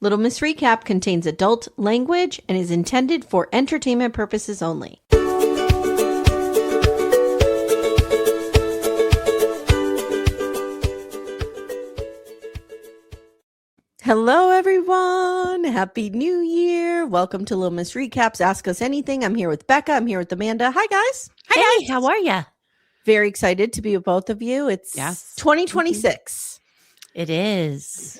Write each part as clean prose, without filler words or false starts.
Little Miss Recap contains adult language and is intended for entertainment purposes only. Hello, everyone. Happy New Year. Welcome to Little Miss Recaps. Ask Us Anything. I'm here with Becca. I'm here with Amanda. Hi, guys. Hi, guys. How are you? Very excited to be with both of you. It's 2026. It is.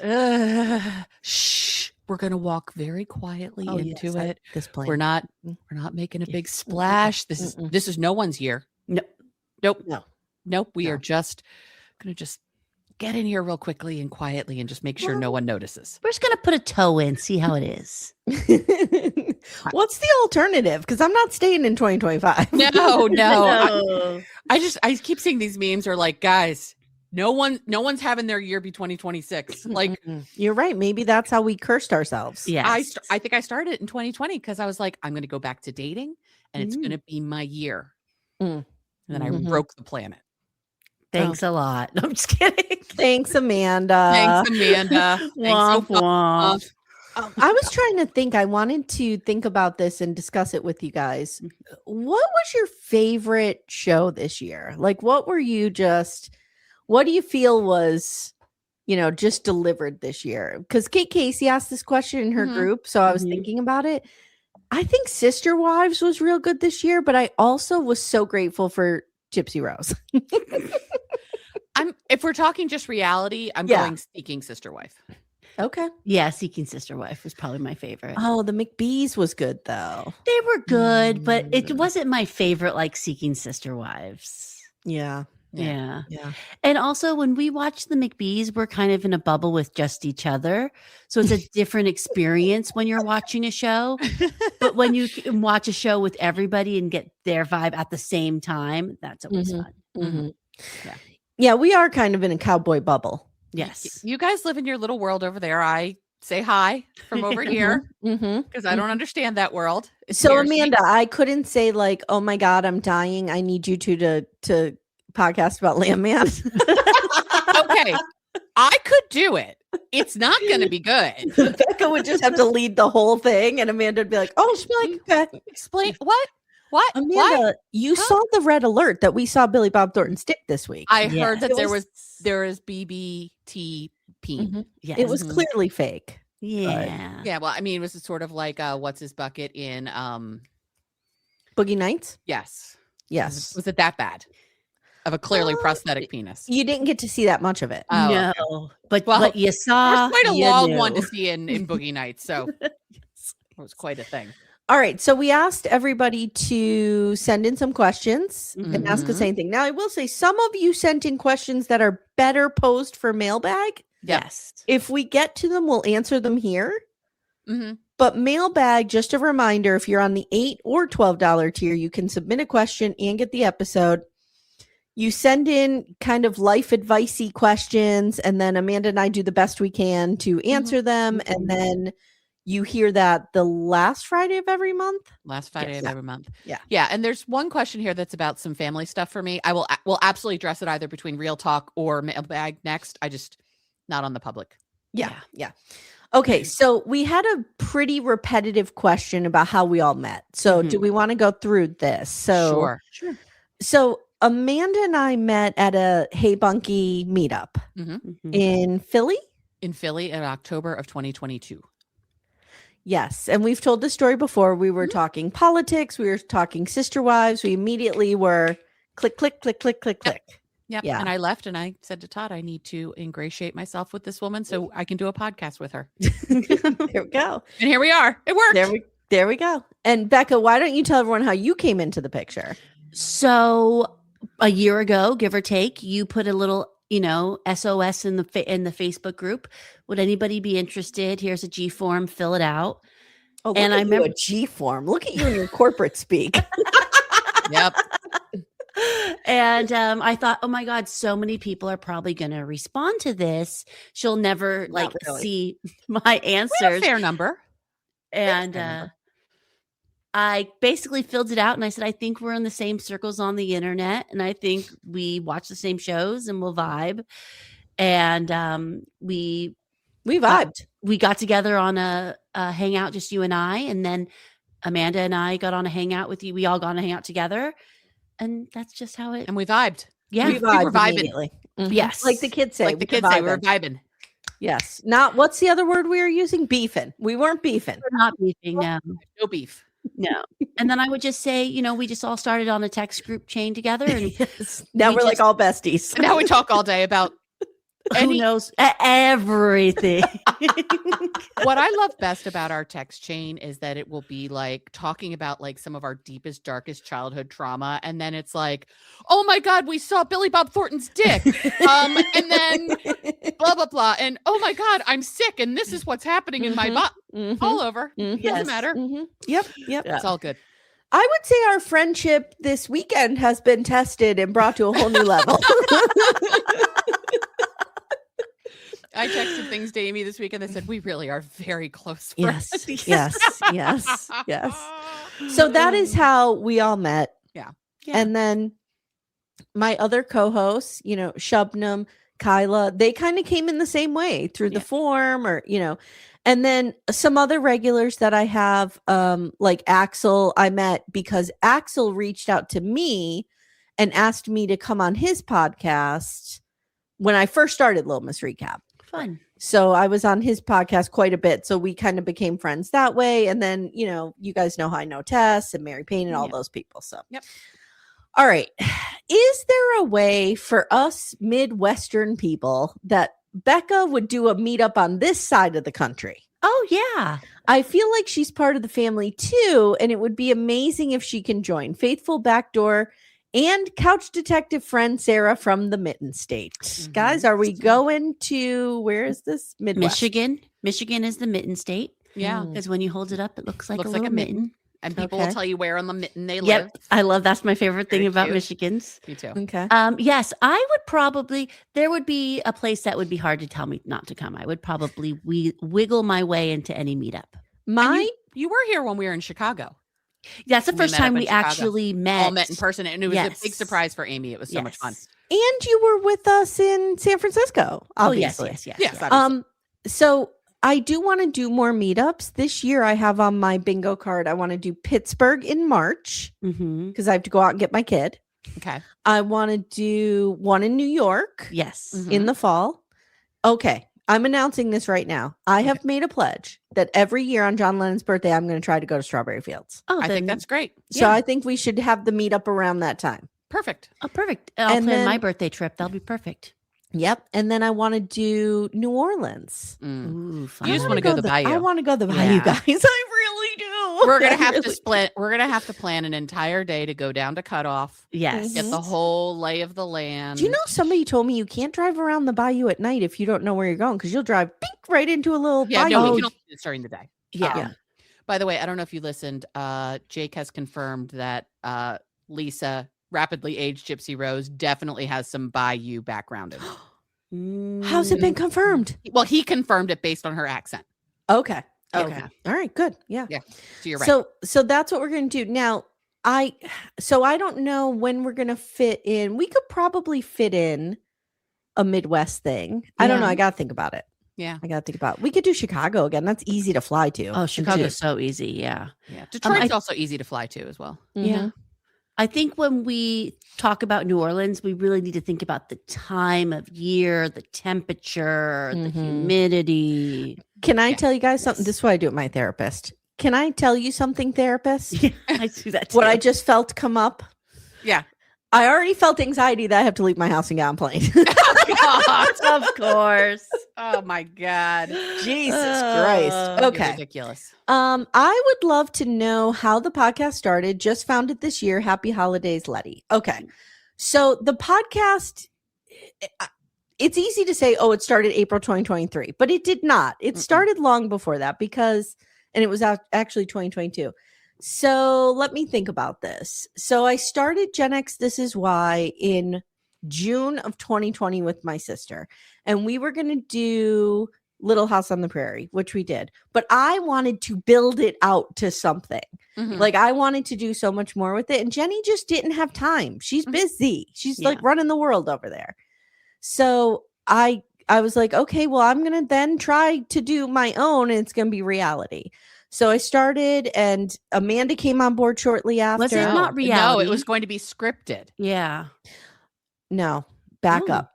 Shh. We're going to walk very quietly into it. This plane. We're not making a big splash. This is no one's year. Nope. We are just going to get in here real quickly and quietly and just make sure no one notices. We're just going to put a toe in, see how it is. What's the alternative? Because I'm not staying in 2025. No. I keep seeing these memes are like, guys, no one's having their year be 2026. Like, you're right. Maybe that's how we cursed ourselves. Yeah. I think I started in 2020 because I was like, I'm going to go back to dating and it's going to be my year. And then I broke the planet. Thanks a lot. No, I'm just kidding. Thanks, Amanda. Womp womp. I was trying to think. I wanted to think about this and discuss it with you guys. What was your favorite show this year? Like, what do you feel was, just delivered this year? Because Kate Casey asked this question in her group. So I was thinking about it. I think Sister Wives was real good this year, but I also was so grateful for Gypsy Rose. If we're talking just reality, I'm going Seeking Sister Wife. Okay. Yeah, Seeking Sister Wife was probably my favorite. Oh, the McBees was good though. They were good, but it wasn't my favorite like Seeking Sister Wives. Yeah. And also when we watch the McBees, we're kind of in a bubble with just each other. So it's a different experience when you're watching a show. But when you can watch a show with everybody and get their vibe at the same time, that's always fun. Yeah, we are kind of in a cowboy bubble. Yes. You guys live in your little world over there. I say hi from over here because I don't understand that world. So Amanda, I couldn't say like, oh my God, I'm dying. I need you to podcast about Landman. Okay. I could do it. It's not going to be good. Becca would just have to lead the whole thing and Amanda would be like, oh, she'd be like, okay. Explain what? Amanda, what? You saw the red alert that we saw Billy Bob Thornton stick this week. I heard that there is BBT peen. Yes. It was clearly fake. Yeah. Yeah. Well, I mean, it was sort of like what's his bucket in Boogie Nights? Yes. Was it that bad? Of a clearly prosthetic penis. You didn't get to see that much of it. Oh, no. Okay. But what you saw. It was quite a long one to see in Boogie Nights. So it was quite a thing. All right. So we asked everybody to send in some questions and ask us anything. Now, I will say some of you sent in questions that are better posed for mailbag. Yes. If we get to them, we'll answer them here. But mailbag, just a reminder, if you're on the $8 or $12 tier, you can submit a question and get the episode. You send in kind of life advice-y questions, and then Amanda and I do the best we can to answer them. And then you hear that the last Friday of every month. Last Friday of every month. Yeah. Yeah. And there's one question here that's about some family stuff for me. I will absolutely address it either between Real Talk or mailbag next. I just not on the public. Yeah. Okay. So we had a pretty repetitive question about how we all met. So do we want to go through this? So Sure. So Amanda and I met at a Hey Bunky meetup in Philly. In October of 2022. Yes. And we've told this story before. We were talking politics. We were talking Sister Wives. We immediately were click, click, click, click, click, click. Yep. Yeah. And I left and I said to Todd, I need to ingratiate myself with this woman so I can do a podcast with her. There we go. And here we are. It worked. There we go. And Becca, why don't you tell everyone how you came into the picture? So a year ago, give or take, you put a little, SOS in the Facebook group. Would anybody be interested? Here's a G form. Fill it out. Oh, and I remember a G form. Look at you in your corporate speak. Yep. And I thought, oh my God, so many people are probably going to respond to this. She'll never see my answers. Fair number. And I basically filled it out and I said, I think we're in the same circles on the internet. And I think we watch the same shows and we'll vibe. And we vibed. we got together on a hangout, just you and I, and then Amanda and I got on a hangout with you. We all got on a hangout together, and that's just how it. And we vibed. Yeah, we were vibing. immediately. Yes, like the kids say. Like the kids say, we were vibing. Yes. Not what's the other word we were using? Beefing. We weren't beefing. we're not beefing. No, No beef. no. And then I would just say, we just all started on a text group chain together, and Yes. Now we're like all besties. And now we talk all day about who knows everything. What I love best about our text chain is that it will be like talking about like some of our deepest, darkest childhood trauma. And then it's like, oh my God, we saw Billy Bob Thornton's dick. And then blah, blah, blah. And oh my God, I'm sick. And this is what's happening in my butt. All over. Doesn't matter. Yep. It's all good. I would say our friendship this weekend has been tested and brought to a whole new level. I texted things to Amy this weekend that said we really are very close friends. Yes. So that is how we all met. Yeah. And then my other co-hosts, Shubnam, Kyla, they kind of came in the same way through the form and then some other regulars that I have, like Axel, I met because Axel reached out to me and asked me to come on his podcast when I first started Little Miss Recap. Fun. So I was on his podcast quite a bit. So we kind of became friends that way. And then, you guys know how I know Tess and Mary Payne and all those people. So, all right. Is there a way for us Midwestern people that Becca would do a meetup on this side of the country? Oh, yeah. I feel like she's part of the family too. And it would be amazing if she can join Faithful Backdoor and couch detective friend Sarah from the Mitten State. Guys, are we going to, where is this? Midwest? Michigan. Michigan is the Mitten State. Yeah. Because when you hold it up, it looks like a little mitten. And people will tell you where on the mitten they live. Yep. I love, that's my favorite thing about cute. Michigan's. Me too. Okay. Yes, I would probably, there would be a place that would be hard to tell me not to come. I would probably wiggle my way into any meetup. You were here when we were in Chicago. That's the first time we actually all met in person, and it was a big surprise for Amy. It was so much fun. And you were with us in San Francisco, obviously. Oh, yes. So I do want to do more meetups this year. I have on my bingo card, I want to do Pittsburgh in March because I have to go out and get my kid. Okay. I want to do one in New York. Yes. In the fall. Okay. I'm announcing this right now. I have made a pledge that every year on John Lennon's birthday, I'm going to try to go to Strawberry Fields. Oh, I think that's great. So I think we should have the meetup around that time. Perfect. Oh, perfect. I'll plan my birthday trip. That'll be perfect. Yep. And then I want to do New Orleans. Ooh, fun. You just want to go to the Bayou. I want to go to the Bayou, guys. I really do. We're gonna have to split. We're gonna have to plan an entire day to go down to Cutoff. Yes. Get the whole lay of the land. Do you know somebody told me you can't drive around the Bayou at night if you don't know where you're going because you'll drive right into a little bayou. No, we can only do this during the day. Yeah. By the way, I don't know if you listened. Jake has confirmed that Lisa, rapidly aged Gypsy Rose, definitely has some Bayou background in it. How's it been confirmed? Well, he confirmed it based on her accent. Okay. Okay. All right. Good. Yeah. So you're right. So that's what we're going to do now. I don't know when we're going to fit in. We could probably fit in a Midwest thing. I don't know. I got to think about it. Yeah. I got to think about it. We could do Chicago again. That's easy to fly to. Oh, Chicago's so easy. Yeah. Detroit's also easy to fly to as well. Yeah. I think when we talk about New Orleans, we really need to think about the time of year, the temperature, the humidity. Can I tell you guys something? This is what I do with my therapist. Can I tell you something, therapist? Yeah, I do that too. What I just felt come up? Yeah. I already felt anxiety that I have to leave my house and get on a plane. Of course. Oh my God. Jesus Christ. Okay. Ridiculous. I would love to know how the podcast started. Just found it this year. Happy holidays, Letty. Okay. So the podcast, it's easy to say, it started April 2023, but it did not. It started long before that and it was actually 2022. So let me think about this. So I started Gen X This Is Why in June of 2020 with my sister, and we were going to do Little House on the Prairie, which we did, but I wanted to build it out to something. Like I wanted to do so much more with it, and Jenny just didn't have time. She's busy. She's like running the world over there. So I I was like, okay, well, I'm going to then try to do my own, and it's going to be reality. So I started, and Amanda came on board shortly after. Was it not reality? No, it was going to be scripted. Yeah. No, back up.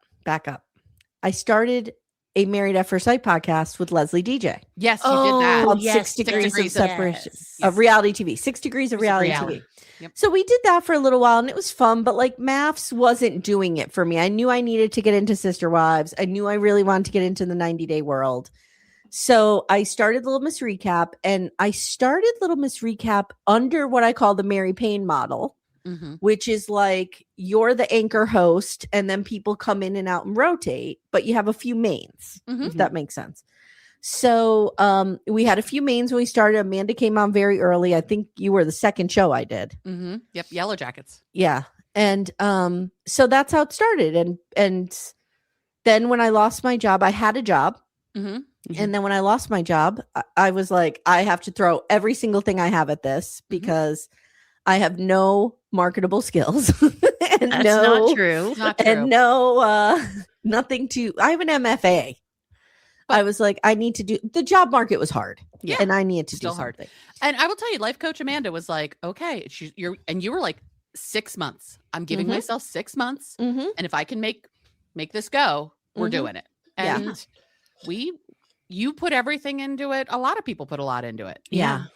I started a Married at First Sight podcast with Leslie DJ. Yes, you did that. Called 6 Degrees of Separation of Reality TV. 6 Degrees of Reality TV. Yep. So we did that for a little while, and it was fun, but like MAFS wasn't doing it for me. I knew I needed to get into Sister Wives. I knew I really wanted to get into the 90-day world. So I started Little Miss Recap, and I started Little Miss Recap under what I call the Mary Payne model, which is like you're the anchor host, and then people come in and out and rotate, but you have a few mains, if that makes sense. So we had a few mains when we started. Amanda came on very early. I think you were the second show I did. Yep, Yellow Jackets. Yeah. And so that's how it started. And then when I lost my job, I had a job. And then when I lost my job, I was like, I have to throw every single thing I have at this because I have no marketable skills. And That's not true. Not true. And no, nothing to, I have an MFA. But I was like, I need to do, the job market was hard. Yeah. And I needed to Still do something. hard. And I will tell you, life coach Amanda was like, okay, you were like 6 months. I'm giving myself 6 months. And if I can make this go, we're doing it. And you put everything into it. A lot of people put a lot into it. Yeah.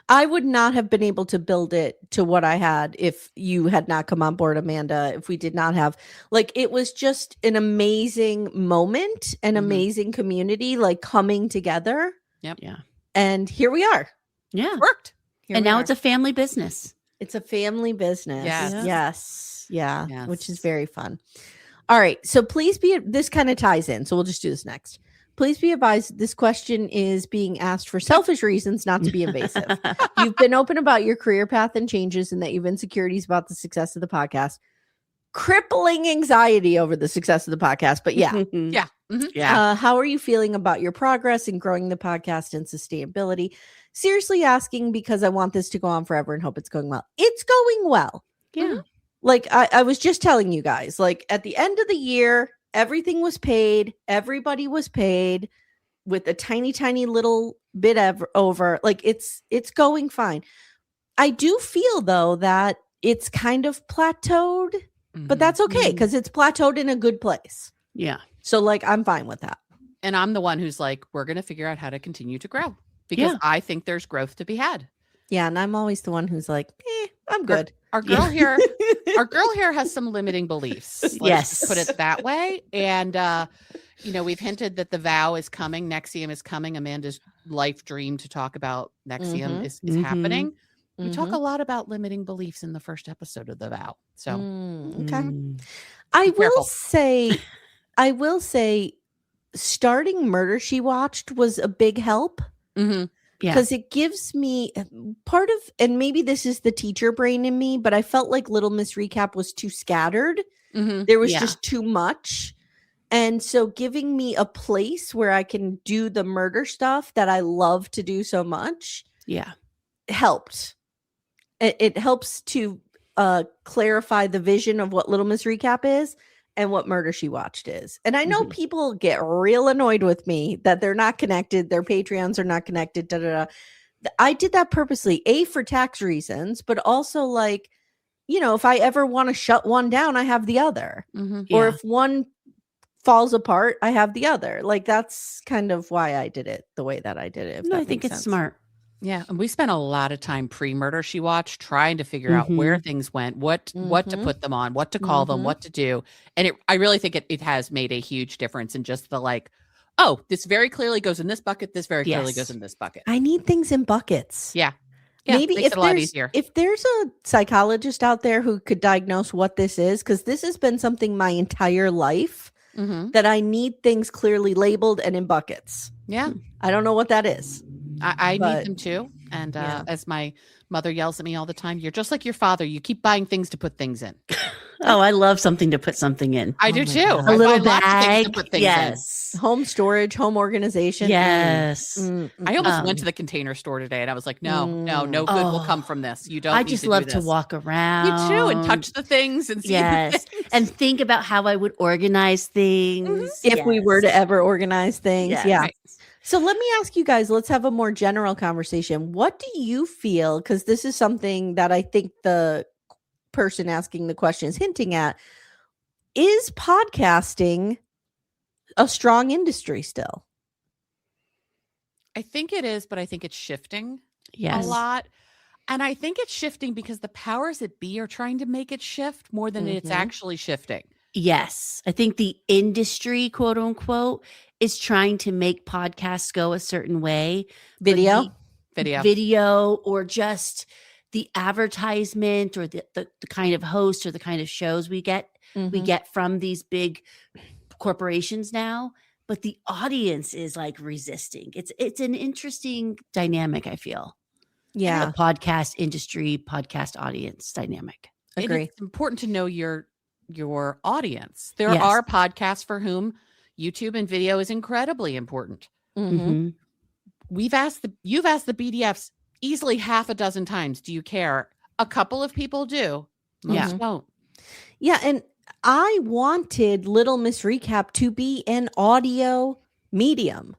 I would not have been able to build it to what I had if you had not come on board, Amanda, if we did not have, like, it was just an amazing moment, an amazing community, like coming together. Yep. Yeah. And here we are. Yeah. It worked. And now it's a family business. It's a family business. Yes. Yes. Which is very fun. All right. So please this kind of ties in. So we'll just do this next. Please be advised, this question is being asked for selfish reasons, not to be invasive. You've been open about your career path and changes, and that you've insecurities about the success of the podcast. Crippling anxiety over the success of the podcast. But yeah. How are you feeling about your progress in growing the podcast and sustainability? Seriously asking because I want this to go on forever and hope it's going well. It's going well. Yeah. Like I was just telling you guys, like at the end of the year, everything was paid. Everybody was paid with a tiny, tiny little bit over. Like it's going fine. I do feel though that it's kind of plateaued, but that's okay because it's plateaued in a good place. Yeah. So like I'm fine with that. And I'm the one who's like, we're going to figure out how to continue to grow because I think there's growth to be had. Yeah. And I'm always the one who's like, I'm good. Our girl here has some limiting beliefs. Let's just put it that way. And, we've hinted that the vow is coming. NXIVM is coming. Amanda's life dream to talk about NXIVM is happening. We talk a lot about limiting beliefs in the first episode of the vow. So, okay. I will say starting Murder, She Watched was a big help. Because it gives me part of, and maybe this is the teacher brain in me, but I felt like Little Miss Recap was too scattered. There was just too much. And so giving me a place where I can do the murder stuff that I love to do so much helped. It helps to clarify the vision of what Little Miss Recap is and what Murder, She Watched is. And I know people get real annoyed with me that they're not connected. Their Patreons are not connected. I did that purposely, for tax reasons, but also like, if I ever want to shut one down, I have the other. Or if one falls apart, I have the other. Like that's kind of why I did it the way that I did it. I think it's smart. Yeah, and we spent a lot of time pre-Murder, She Watched trying to figure out where things went, what to put them on, what to call them, what to do. And I really think it has made a huge difference in just the like, oh, this very clearly goes in this bucket. This very clearly goes in this bucket. I need things in buckets. Yeah. Maybe makes it a lot easier. If there's a psychologist out there who could diagnose what this is, because this has been something my entire life that I need things clearly labeled and in buckets. Yeah. I don't know what that is. I need them too. And as my mother yells at me all the time, you're just like your father. You keep buying things to put things in. Oh, I love something to put something in. I do too. God. I A little buy lots of things bag. to put things Yes. Home storage, home organization. Yes. in. I almost went to the container store today and I was like, no good will come from this. You don't I need just to love do to this. walk around. Me too, and touch the things and see the Yes. things. And think about how I would organize things. If we were to ever organize things. Yes. Yeah. Right. So let me ask you guys, let's have a more general conversation. What do you feel? Because this is something that I think the person asking the question is hinting at. Is podcasting a strong industry still? I think it is, but I think it's shifting a Yes. lot. And I think it's shifting because the powers that be are trying to make it shift more than it's actually shifting. Yes. I think the industry, quote unquote, is trying to make podcasts go a certain way. Video? Video, or just the advertisement, or the kind of host or the kind of shows we get from these big corporations now. But the audience is like resisting. It's an interesting dynamic, I feel. Yeah. The podcast industry, podcast audience dynamic. Agree. And it's important to know your audience. There Yes. are podcasts for whom YouTube and video is incredibly important. You've asked the BDFs easily half a dozen times. Do you care? A couple of people do. Most don't. Yeah. And I wanted Little Miss Recap to be an audio medium.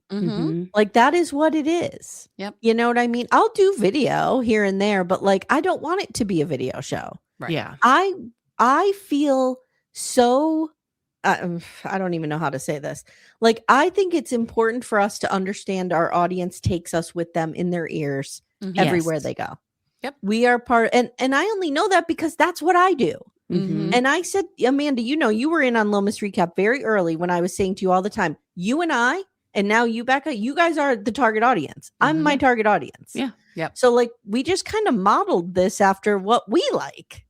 Like that is what it is. Yep. You know what I mean? I'll do video here and there, but like I don't want it to be a video show. Right. Yeah. I feel so I don't even know how to say this. Like I think it's important for us to understand our audience takes us with them in their ears everywhere they go. Yep. We are part, and I only know that because that's what I do. Mhm. And I said, Amanda, you know, you were in on Little Miss Recap very early when I was saying to you all the time, you and I, and now you, Becca, you guys are the target audience. I'm my target audience. Yeah. Yep. So like we just kind of modeled this after what we like.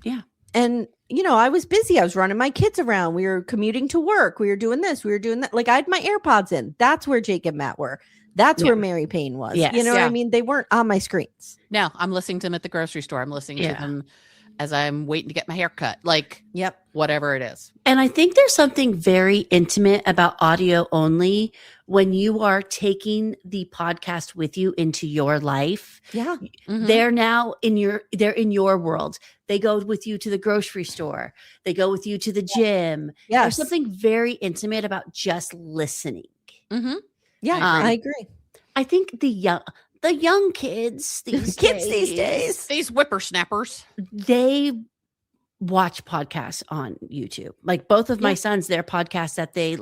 Yeah. And you know, I was busy. I was running my kids around. We were commuting to work. We were doing this. We were doing that. Like I had my AirPods in. That's where Jake and Matt were. That's where Mary Payne was. Yes. You know what I Yeah. mean? They weren't on my screens. No, I'm listening to them at the grocery store. I'm listening to them as I'm waiting to get my hair cut. Like, whatever it is. And I think there's something very intimate about audio only when you are taking the podcast with you into your life. Yeah. They're now they're in your world. They go with you to the grocery store. They go with you to the gym. Yes. There's something very intimate about just listening. Yeah, I agree. I think the young kids these days, These whippersnappers, they watch podcasts on YouTube. Like both of my sons, their podcasts that they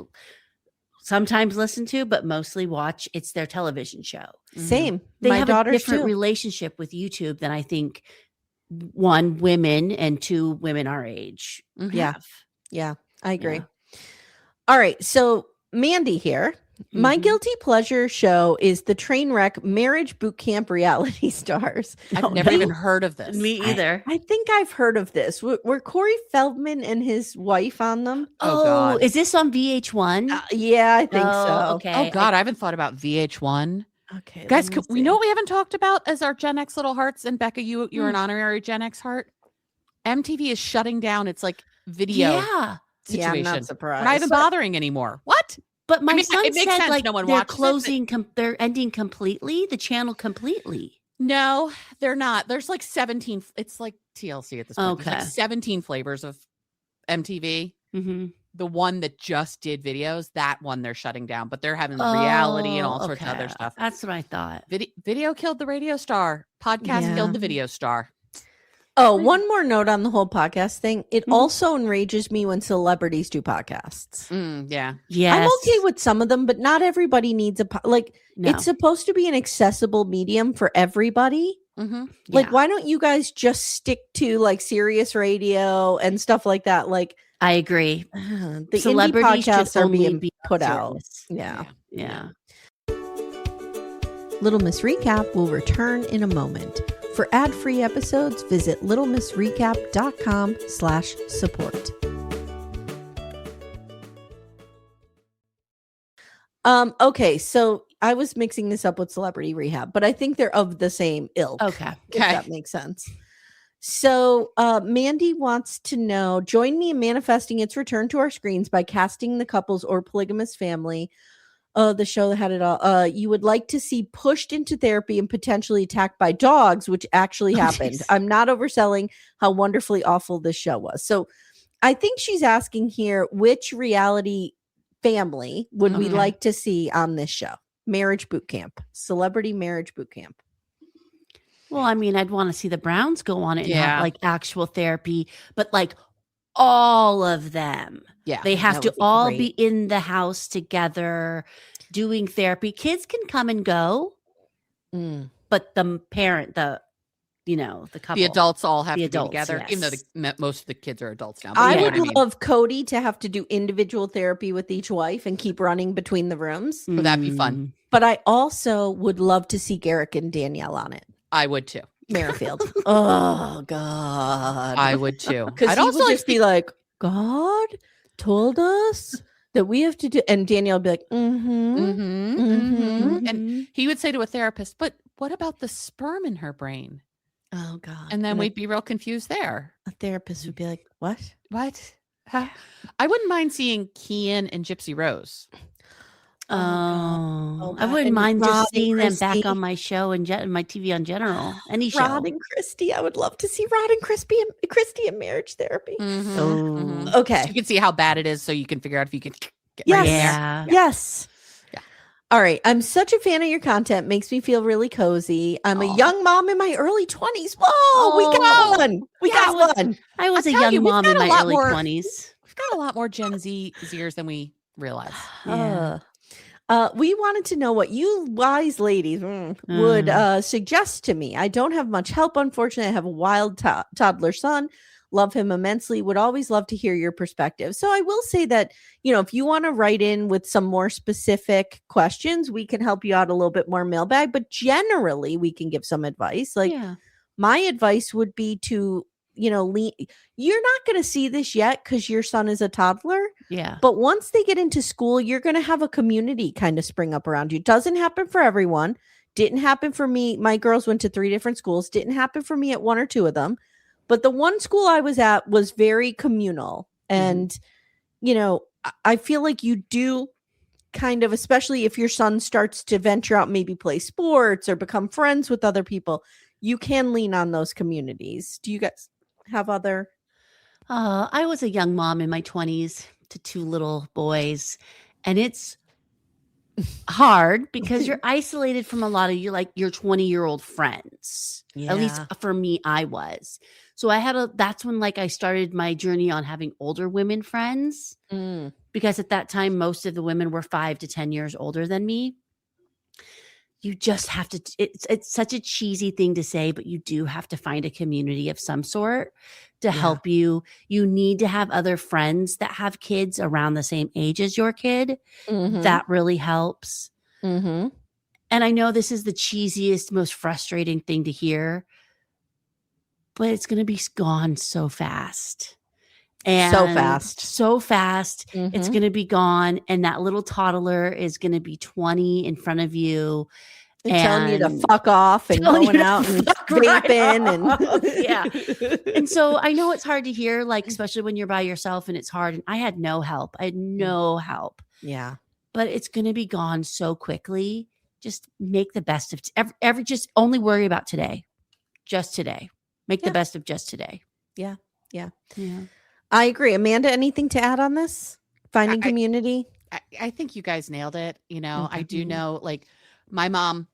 sometimes listen to, but mostly watch, it's their television show. Same. They My have a daughters different too. relationship with YouTube than I think one, women, and two, women our age have. Yeah, I agree. Yeah. All right. So Mandy here. My Mhm. guilty pleasure show is the Trainwreck Marriage Boot Camp Reality Stars. I've never even heard of this. Me either. I think I've heard of this. Were Corey Feldman and his wife on them? Oh, God. Is this on VH1? Yeah, I think Oh, so. okay. Oh, God. I haven't thought about VH1. Okay, Guys, let me we see. know what we haven't talked about as our Gen X little hearts. And Becca, you're an honorary Gen X heart. MTV is shutting down its like video Yeah. situation. Yeah, I'm not surprised. We're not even bothering anymore. What? But my I mean, son it makes said sense like no one they're watches it, but- closing, they're ending completely, the channel completely. No, they're not. There's like 17. It's like TLC at this point. There's Okay. like 17 flavors of MTV. Mm-hmm. The one that just did videos, that one they're shutting down, but they're having reality and all sorts of other stuff. That's what I thought. Video killed the radio star. Podcast killed the video star. Oh, one more note on the whole podcast thing. It Mhm. also enrages me when celebrities do podcasts. Yeah. Yes. I'm okay with some of them, but not everybody needs No. it's supposed to be an accessible medium for everybody. Mm-hmm. Like, Yeah. why don't you guys just stick to like Sirius Radio and stuff like that? Like, I agree. the Celebrities indie podcasts should are only being be put on out. Sirius. Yeah. Yeah. Little Miss Recap will return in a moment. For ad-free episodes, visit littlemissrecap.com/support. Okay, so I was mixing this up with Celebrity Rehab, but I think they're of the same ilk. Okay. If that makes sense. So Mandy wants to know, join me in manifesting its return to our screens by casting the couples or polygamous family. The show that had it all. You would like to see pushed into therapy and potentially attacked by dogs, which actually happened. Geez. I'm not overselling how wonderfully awful this show was. So I think she's asking here, which reality family would we like to see on this show? Marriage Boot Camp, Celebrity Marriage Boot Camp. Well, I mean, I'd want to see the Browns go on it and have like actual therapy, but like all of them. Yeah. They have to all be in the house together doing therapy. Kids can come and go, but the parent, the couple. The adults all have to be together, even though most of the kids are adults now. I would love Cody to have to do individual therapy with each wife and keep running between the rooms. Would that be fun? But I also would love to see Garrick and Danielle on it. I would too. Merrifield. Oh God. I would too. Because he would just be like, God told us that we have to do, and Danielle would be like, and he would say to a therapist, but what about the sperm in her brain? Oh God. And then we'd be real confused there. A therapist would be like, what? Huh? I wouldn't mind seeing Kian and Gypsy Rose. I wouldn't mind just seeing them back on my show and my TV on general. Any show. Rod and Christy. I would love to see Rod and Christy in marriage therapy. Okay. So you can see how bad it is, so you can figure out if you can get yes. right in there. Yes. Yeah. All right. I'm such a fan of your content. Makes me feel really cozy. I'm a young mom in my early 20s. Whoa, we got one. We got one. I was a young mom in my early 20s. We've got a lot more Gen Zers than we realize. We wanted to know what you wise ladies would suggest to me. I don't have much help, unfortunately. I have a wild toddler son. Love him immensely. Would always love to hear your perspective. So I will say that, if you want to write in with some more specific questions, we can help you out a little bit more mailbag. But generally, we can give some advice. My advice would be to you're not going to see this yet because your son is a toddler. Yeah. But once they get into school, you're going to have a community kind of spring up around you. Doesn't happen for everyone. Didn't happen for me. My girls went to 3 different schools. Didn't happen for me at 1 or 2 of them. But the one school I was at was very communal. And, I feel like you do kind of, especially if your son starts to venture out, maybe play sports or become friends with other people, you can lean on those communities. Do you guys have other? I was a young mom in my 20s to 2 little boys, and it's hard because you're isolated from a lot of your 20-year-old friends. Yeah. At least for me, I was. So that's when I started my journey on having older women friends, because at that time, most of the women were 5 to 10 years older than me. You just have to, it's such a cheesy thing to say, but you do have to find a community of some sort to help you. You need to have other friends that have kids around the same age as your kid. That really helps. And I know this is the cheesiest, most frustrating thing to hear, but it's going to be gone so fast. And so fast. It's going to be gone. And that little toddler is going to be 20 in front of you. And telling you to fuck off and going out and vaping. And so I know it's hard to hear, especially when you're by yourself and it's hard. And I had no help. Yeah. But it's going to be gone so quickly. Just make the best of just only worry about today. Just today. Make the best of just today. Yeah. I agree. Amanda, anything to add on this? Finding community? I think you guys nailed it. I do know, my mom,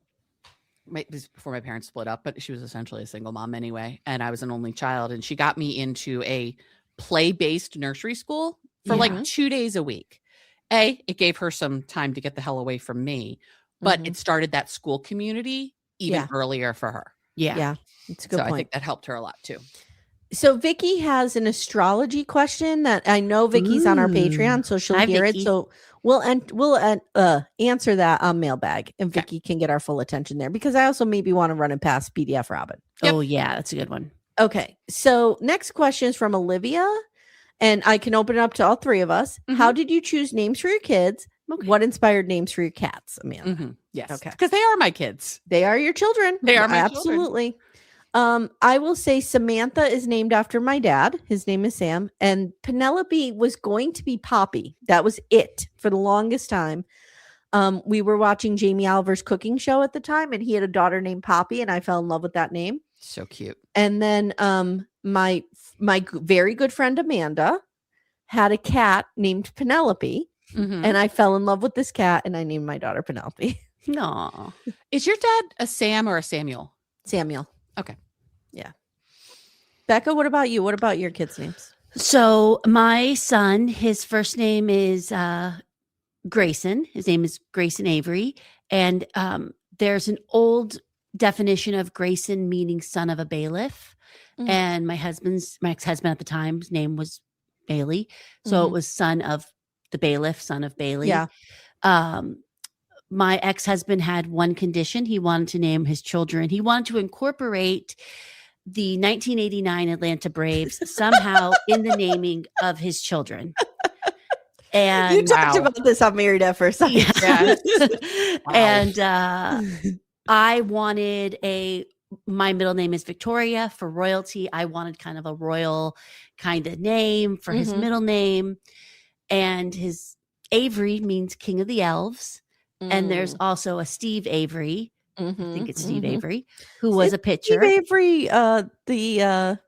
this was before my parents split up, but she was essentially a single mom anyway. And I was an only child. And she got me into a play-based nursery school for 2 days a week. It gave her some time to get the hell away from me, but it started that school community even earlier for her. Yeah. It's a good point. I think that helped her a lot too. So Vicky has an astrology question that I know Vicky's on our Patreon, so she'll hear Vicky. It. So we'll answer that on mailbag, and Vicky can get our full attention there, because I also maybe want to run it past PDF Robin. Oh yeah, that's a good one. Okay, so next question is from Olivia, and I can open it up to all 3 of us. How did you choose names for your kids? Okay. What inspired names for your cats, Amanda? Yes. Okay. Because they are my kids. They are your children. They are my absolutely. children. I will say Samantha is named after my dad. His name is Sam. And Penelope was going to be Poppy. That was it for the longest time. We were watching Jamie Oliver's cooking show at the time, and he had a daughter named Poppy, and I fell in love with that name. So cute. And then my very good friend Amanda had a cat named Penelope, and I fell in love with this cat, and I named my daughter Penelope. No. Is your dad a Sam or a Samuel? Samuel. Okay. Yeah. Becca, what about you? What about your kids' names? So my son, his first name is Grayson. His name is Grayson Avery. And there's an old definition of Grayson meaning son of a bailiff. And my ex-husband at the time, his name was Bailey. So it was son of the bailiff, son of Bailey. Yeah. My ex-husband had one condition. He wanted to name his children. He wanted to incorporate the 1989 Atlanta Braves somehow in the naming of his children. And you talked about this on Married at First Sight. Yeah. And I wanted my middle name is Victoria for royalty. I wanted kind of a royal kind of name for his middle name. And his Avery means King of the Elves. And there's also a Steve Avery. I think it's Steve Avery, who was a pitcher. Steve Avery, the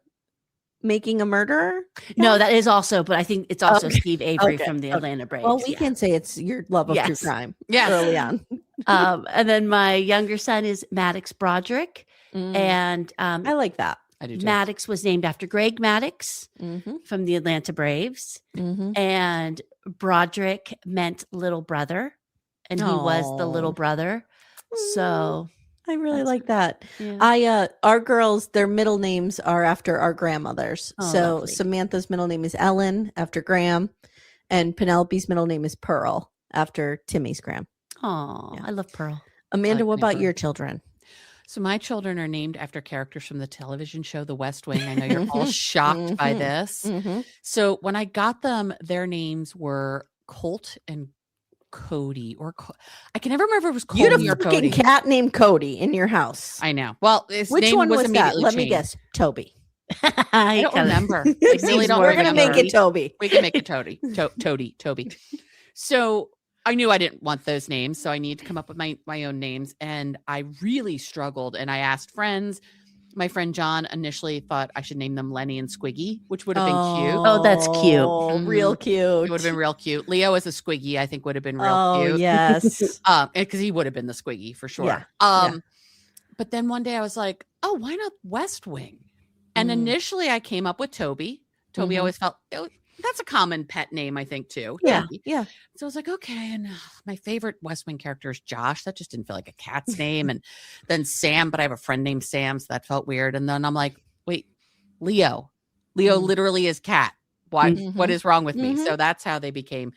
Making a Murderer? No, that is also, but I think it's also Steve Avery from the Atlanta Braves. Well, we can say it's your love of true crime early on. And then my younger son is Maddox Broderick. And I like that. I do too. Maddox was named after Greg Maddox from the Atlanta Braves. And Broderick meant little brother. And he was the little brother. So I really like that. Yeah. Our girls, their middle names are after our grandmothers. So lovely. Samantha's middle name is Ellen after Graham, and Penelope's middle name is Pearl after Timmy's Graham. Oh, I love Pearl. Amanda, what about your children? So my children are named after characters from the television show The West Wing. I know you're all shocked by this. So when I got them, their names were Colt and Cody, I can never remember if it was Cody you had or a fucking Cody. cat named Cody in your house. I know. Well, his Which name one was that? immediately Let me changed. guess. Toby. I don't remember. I really don't We're remember. gonna make it Toby. We can make it Toby. Toby. So I knew I didn't want those names, so I needed to come up with my own names, and I really struggled. And I asked friends. My friend John initially thought I should name them Lenny and Squiggy, which would have been cute. Oh, that's cute. Real cute. It would have been real cute. Leo as a Squiggy, I think, would have been real cute. Oh, yes. Because he would have been the Squiggy for sure. Yeah. But then one day I was like, oh, why not West Wing? And initially I came up with Toby. Toby always felt that's a common pet name, I think, too. Yeah. Toby. Yeah. So I was like, okay. And my favorite West Wing character is Josh. That just didn't feel like a cat's name. And then Sam, but I have a friend named Sam, so that felt weird. And then I'm like, wait, Leo. Leo literally is cat. Why? What is wrong with me? So that's how they became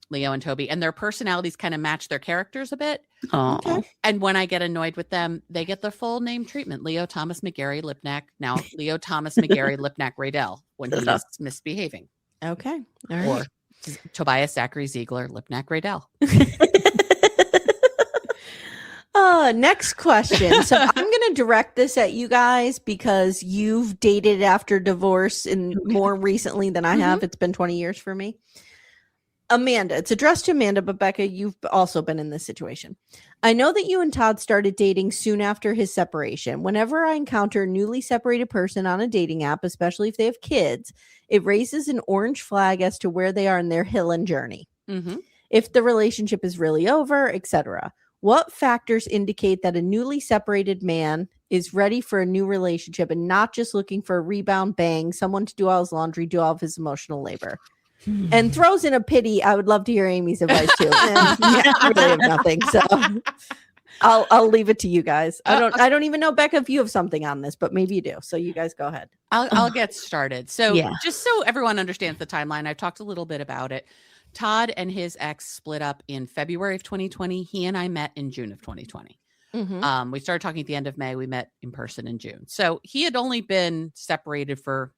Leo and Toby. And their personalities kind of match their characters a bit. Oh. Okay. And when I get annoyed with them, they get their full name treatment. Leo Thomas McGarry Lipnack. Now Leo Thomas McGarry Lipnack Raydell when he is misbehaving. Okay. All right. Or Tobias Zachary Ziegler Lipnack Raydell. Next question. So I'm going to direct this at you guys because you've dated after divorce and more recently than I have. It's been 20 years for me. Amanda, it's addressed to Amanda, but Becca, you've also been in this situation. I know that you and Todd started dating soon after his separation. Whenever I encounter a newly separated person on a dating app, especially if they have kids, it raises an orange flag as to where they are in their hill and journey. If the relationship is really over, etc. What factors indicate that a newly separated man is ready for a new relationship and not just looking for a rebound bang, someone to do all his laundry, do all of his emotional labor? And throws in a pity. I would love to hear Amy's advice too. I really have nothing, so I'll leave it to you guys. I don't even know, Becca, if you have something on this, but maybe you do. So you guys go ahead. I'll get started. So just so everyone understands the timeline, I've talked a little bit about it. Todd and his ex split up in February of 2020. He and I met in June of 2020. We started talking at the end of May. We met in person in June. So he had only been separated for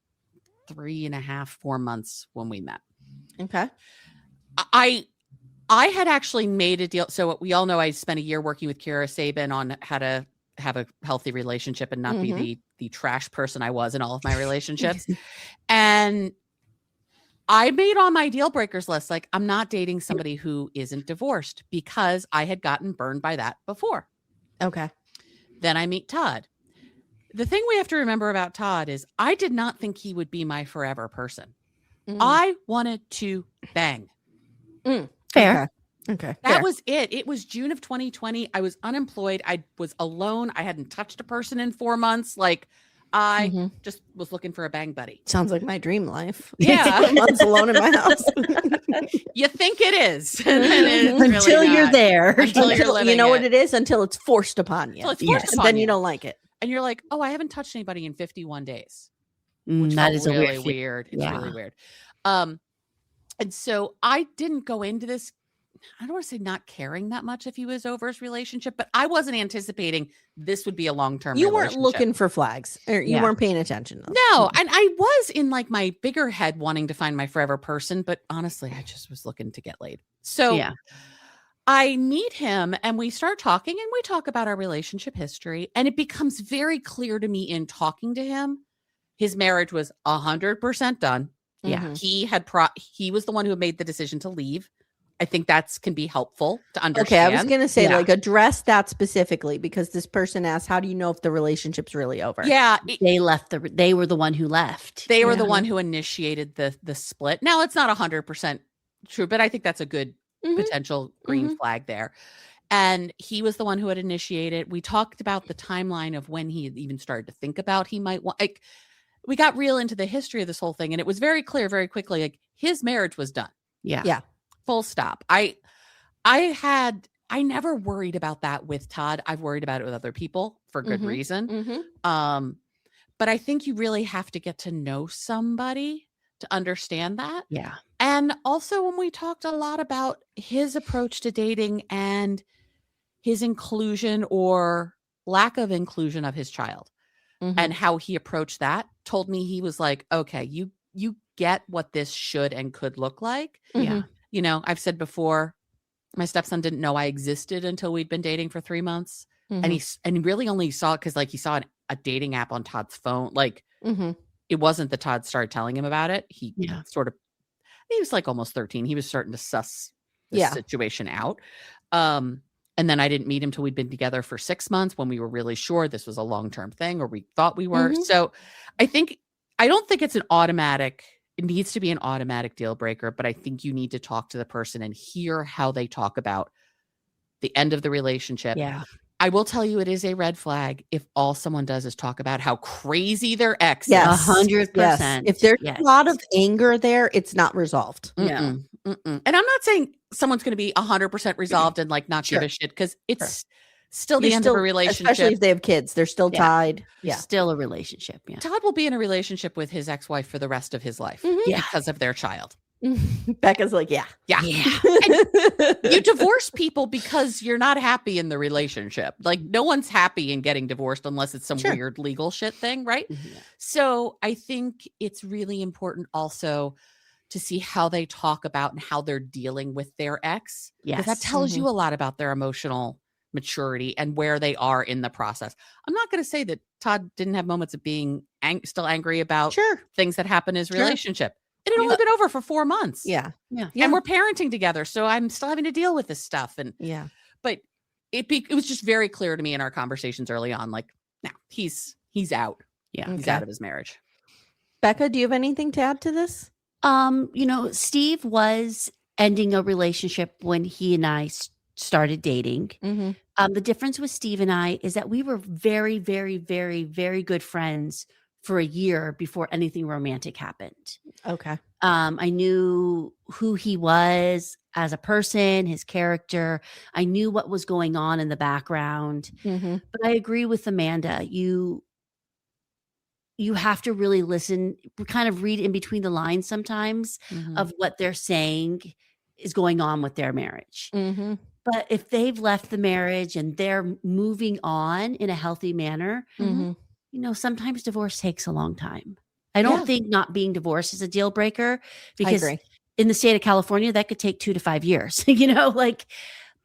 3.5, 4 months when we met. Okay. I had actually made a deal. So we all know I spent a year working with Kira Sabin on how to have a healthy relationship and not be the trash person I was in all of my relationships. And I made on my deal breakers list, like, I'm not dating somebody who isn't divorced, because I had gotten burned by that before. Okay. Then I meet Todd. The thing we have to remember about Todd is I did not think he would be my forever person. I wanted to bang. Fair. Okay. That was it. It was June of 2020. I was unemployed. I was alone. I hadn't touched a person in 4 months. Like, I just was looking for a bang buddy. Sounds like my dream life. Yeah. 4 months alone in my house. You think it is. It's Until really you're not. there. Until you're living you know it. what it is? Until it's forced upon you. Until it's forced And upon then you. you don't like it. And you're like, oh, I haven't touched anybody in 51 days. That felt is really a weird. weird. It's Yeah. really weird. And so I didn't go into this, I don't want to say not caring that much if he was over his relationship, but I wasn't anticipating this would be a long-term You relationship. weren't looking for flags, or you Yeah. weren't paying attention. Though. No, and I was in like my bigger head wanting to find my forever person, but honestly, I just was looking to get laid. So Yeah. I meet him and we start talking, and we talk about our relationship history, and it becomes very clear to me in talking to him, his marriage was 100% done. Yeah. He was the one who made the decision to leave. I think can be helpful to understand. Okay, I was going to say, Yeah. like, address that specifically, because this person asked, how do you know if the relationship's really over? Yeah. They were the one who left. They were the one who initiated the split. Now, it's not 100% true, but I think that's a good potential green flag there. And he was the one who had initiated. We talked about the timeline of when he had even started to think about he might want, like, we got real into the history of this whole thing, and it was very clear very quickly, like, his marriage was done. Yeah. Yeah. Full stop. I never worried about that with Todd. I've worried about it with other people for good reason. But I think you really have to get to know somebody to understand that. Yeah. And also, when we talked a lot about his approach to dating and his inclusion or lack of inclusion of his child and how he approached that, told me he was like, okay, you get what this should and could look like. Yeah. You know, I've said before, my stepson didn't know I existed until we'd been dating for 3 months. And he really only saw it because, like, he saw a dating app on Todd's phone. Like, it wasn't that Todd started telling him about it. He was like almost 13. He was starting to suss the situation out. And then I didn't meet him till we'd been together for 6 months, when we were really sure this was a long-term thing, or we thought we were. So I don't think it's it needs to be an automatic deal breaker, but I think you need to talk to the person and hear how they talk about the end of the relationship. Yeah. I will tell you, it is a red flag if all someone does is talk about how crazy their ex is. Yes. 100%. Yes. If there's a lot of anger there, it's not resolved. No. And I'm not saying someone's going to be 100% resolved and like not give a shit, because it's still the end of a relationship. Especially if they have kids, they're still tied. Yeah. Still a relationship. Yeah. Todd will be in a relationship with his ex-wife for the rest of his life because of their child. Becca's like, yeah. You divorce people because you're not happy in the relationship. Like, no one's happy in getting divorced unless it's some weird legal shit thing, right? So I think it's really important also to see how they talk about and how they're dealing with their ex. Because that tells you a lot about their emotional maturity and where they are in the process. I'm not going to say that Todd didn't have moments of being still angry about things that happened in his relationship. It had only been over for 4 months. Yeah. And we're parenting together, so I'm still having to deal with this stuff. And but it was just very clear to me in our conversations early on, like, now he's out. Yeah. He's out of his marriage. Becca, do you have anything to add to this? Steve was ending a relationship when he and I started dating. The difference with Steve and I is that we were very, very, very, very good friends for a year before anything romantic happened. Okay. I knew who he was as a person, his character. I knew what was going on in the background. But I agree with Amanda. You have to really listen, kind of read in between the lines sometimes of what they're saying is going on with their marriage. But if they've left the marriage and they're moving on in a healthy manner, sometimes divorce takes a long time. I don't think not being divorced is a deal breaker, because in the state of California, that could take 2 to 5 years,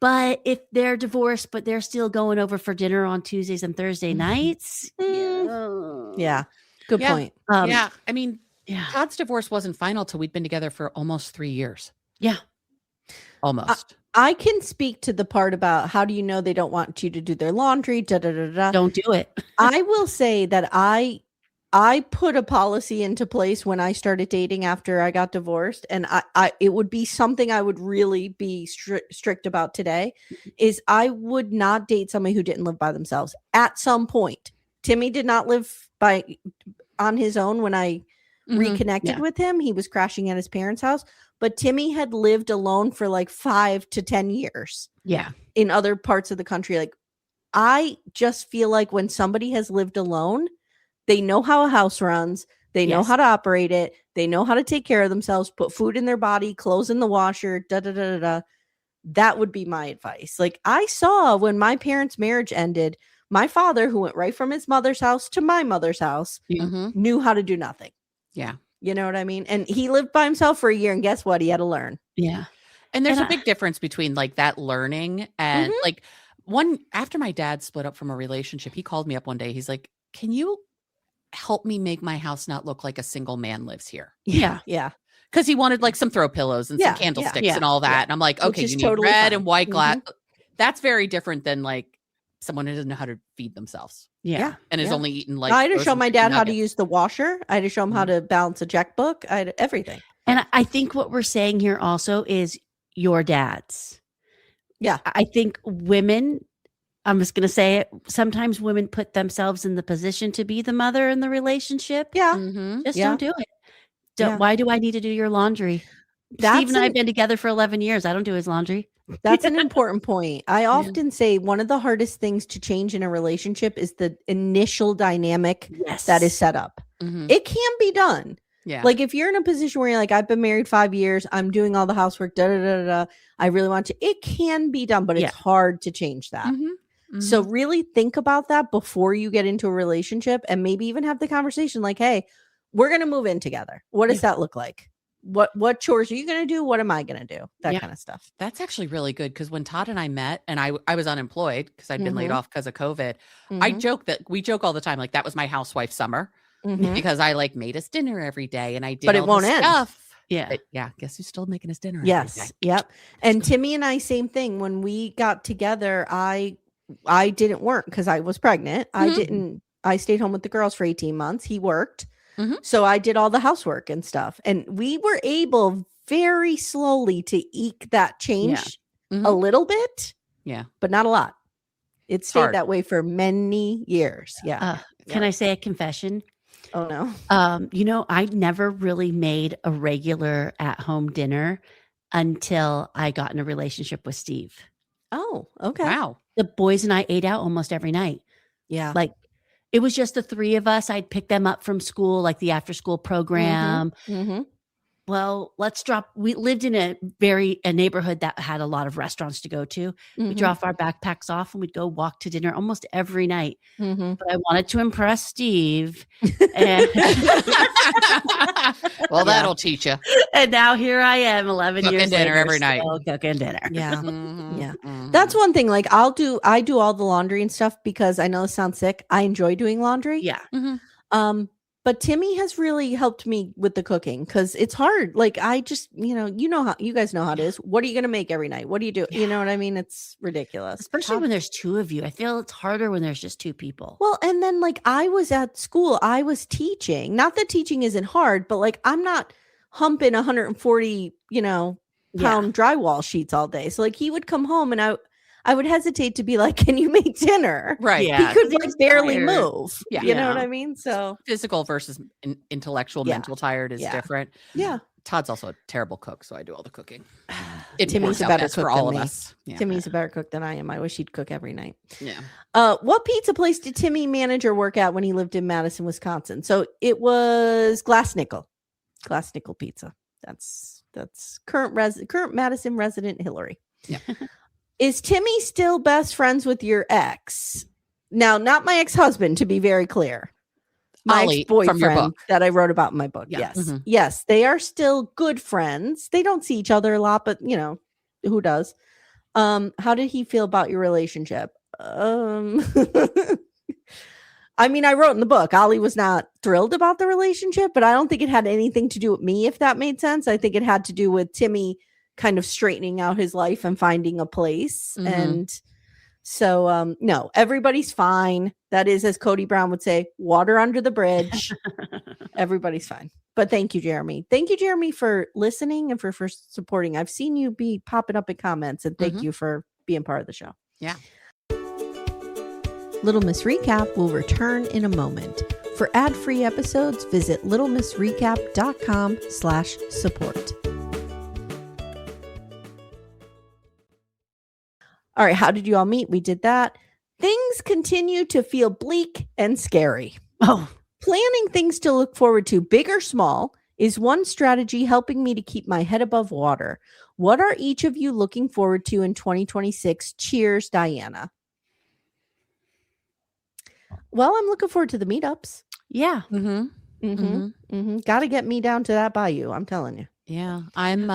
But if they're divorced, but they're still going over for dinner on Tuesdays and Thursday nights. Yeah. Good point. I mean, Todd's divorce wasn't final till we'd been together for almost 3 years. Yeah. Almost. I can speak to the part about how do you know they don't want you to do their laundry, Don't do it. I will say that I put a policy into place when I started dating after I got divorced, and I it would be something I would really be strict about today, is I would not date somebody who didn't live by themselves at some point. Timmy did not live on his own when I reconnected with him. He was crashing at his parents' house, but Timmy had lived alone for like 5 to 10 years. Yeah. In other parts of the country. Like, I just feel like when somebody has lived alone, they know how a house runs. They know how to operate it. They know how to take care of themselves, put food in their body, clothes in the washer, That would be my advice. Like, I saw when my parents' marriage ended, my father, who went right from his mother's house to my mother's house, knew how to do nothing. Yeah. You know what I mean? And he lived by himself for a year, and guess what? He had to learn. Yeah. And there's a big difference between like that learning and like after my dad split up from a relationship, he called me up one day. He's like, "Can you help me make my house not look like a single man lives here?" Yeah. Yeah. Because he wanted like some throw pillows and some candlesticks and all that. Yeah. And I'm like, okay, you need totally red and white glass. That's very different than like someone who doesn't know how to feed themselves. Yeah. And is only eating like. I had to show my dad how to use the washer. I had to show him how to balance a checkbook. I had everything. And I think what we're saying here also is your dads. Yeah. I think women, I'm just going to say it, sometimes women put themselves in the position to be the mother in the relationship. Yeah. Just don't do it. Why do I need to do your laundry? Steve and I have been together for 11 years. I don't do his laundry. That's an important point. I often say one of the hardest things to change in a relationship is the initial dynamic that is set up. It can be done. Yeah. Like if you're in a position where you're like, I've been married 5 years, I'm doing all the housework, I really want to. It can be done, but it's hard to change that. So really think about that before you get into a relationship, and maybe even have the conversation like, hey, we're going to move in together. What does that look like? What chores are you going to do? What am I going to do? That kind of stuff. That's actually really good, because when Todd and I met, and I was unemployed because I'd been laid off because of COVID, we joke all the time, like that was my housewife summer, because I like made us dinner every day and I did, but it won't end. Stuff. Yeah. But guess who's still making us dinner? Yes. Yep. And Timmy and I, same thing. When we got together, I didn't work because I was pregnant. I stayed home with the girls for 18 months. He worked. So I did all the housework and stuff. And we were able very slowly to eke that change a little bit. Yeah. But not a lot. It stayed that way for many years. Yeah. Can I say a confession? Oh, no. I never really made a regular at-home dinner until I got in a relationship with Steve. Oh, okay. Wow. The boys and I ate out almost every night. Yeah. Like, it was just the three of us. I'd pick them up from school, like the after school program. Well, we lived in a neighborhood that had a lot of restaurants to go to. We drop our backpacks off and we'd go walk to dinner almost every night. But I wanted to impress Steve. And well, that'll teach you. And now here I am 11 cooking years dinner later, every night. Cooking dinner. Yeah. That's one thing. Like I do all the laundry and stuff because I know it sounds sick. I enjoy doing laundry. Yeah. But Timmy has really helped me with the cooking because it's hard. Like I just, how you guys know how it is. What are you going to make every night? What do you do? You know what I mean? It's ridiculous. Especially when there's two of you. I feel it's harder when there's just two people. Well, and then like I was at school, I was teaching. Not that teaching isn't hard, but like I'm not humping 140, pound drywall sheets all day. So like he would come home and I would hesitate to be like, can you make dinner? Right. Yeah, he could like barely move. Yeah. You know what I mean? So physical versus intellectual, mental tired is different. Yeah. Todd's also a terrible cook, so I do all the cooking. Timmy's a better cook for all than of me. us. Yeah. Timmy's a better cook than I am. I wish he'd cook every night. Yeah. What pizza place did Timmy manage or work at when he lived in Madison, Wisconsin? So it was Glass Nickel Pizza. That's current Madison resident Hillary. Yeah. Is Timmy still best friends with your ex? Now, not my ex-husband, to be very clear. My ex-boyfriend that I wrote about in my book. Yeah. Yes. Yes, they are still good friends. They don't see each other a lot, but who does? How did he feel about your relationship? I mean, I wrote in the book, Ollie was not thrilled about the relationship, but I don't think it had anything to do with me, if that made sense. I think it had to do with Timmy kind of straightening out his life and finding a place. Mhm. And so, no, everybody's fine. That is, as Cody Brown would say, water under the bridge. Everybody's fine. But thank you, Jeremy. Thank you, Jeremy, for listening and for supporting. I've seen you be popping up in comments, and thank you for being part of the show. Yeah. Little Miss Recap will return in a moment. For ad-free episodes, visit littlemissrecap.com/support. All right, how did you all meet? We did that. Things continue to feel bleak and scary. Oh, Planning things to look forward to, big or small, is one strategy helping me to keep my head above water. What are each of you looking forward to in 2026? Cheers, Diana. Well, I'm looking forward to the meetups. yeah. Got to get me down to that bayou. I'm telling you. Yeah. I'm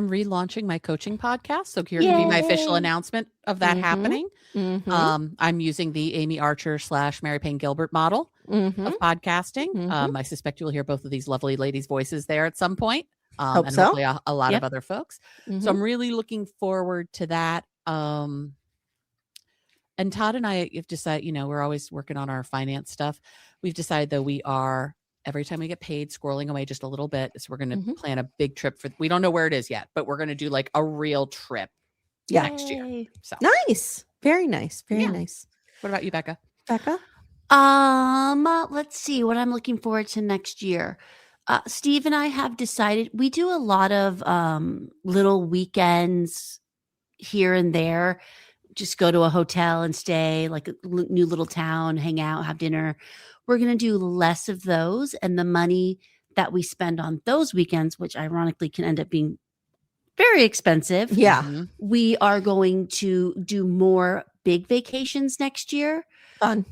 relaunching my coaching podcast. So here can be my official Yay. announcement of that happening. I'm using the Amy Archer / Mary Payne Gilbert model of podcasting. I suspect you'll hear both of these lovely ladies' voices there at some point. Hope and so. hopefully a lot of other folks. So I'm really looking forward to that. And Todd and I have decided, we're always working on our finance stuff. We've decided that we are, every time we get paid, squirreling away just a little bit. So we're going to plan a big trip we don't know where it is yet, but we're going to do like a real trip next year. So Nice. Very nice. Very nice. What about you, Becca? Becca? Let's see what I'm looking forward to next year. Steve and I have decided we do a lot of little weekends here and there. Just go to a hotel and stay, like a new little town, hang out, have dinner. We're going to do less of those. And the money that we spend on those weekends, which ironically can end up being very expensive. Yeah. We are going to do more big vacations next year. Fun.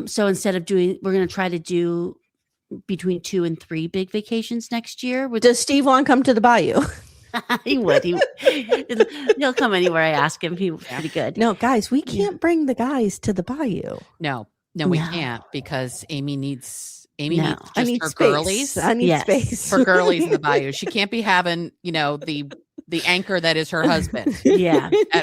So instead of we're going to try to do between 2 and 3 big vacations next year. Does Steve want to come to the bayou? He would. He'll come anywhere I ask him. He's pretty good. No, guys, we can't bring the guys to the bayou. No, we can't because Amy needs her space. girlies. I need space. For girlies in the bayou. She can't be having, the anchor that is her husband.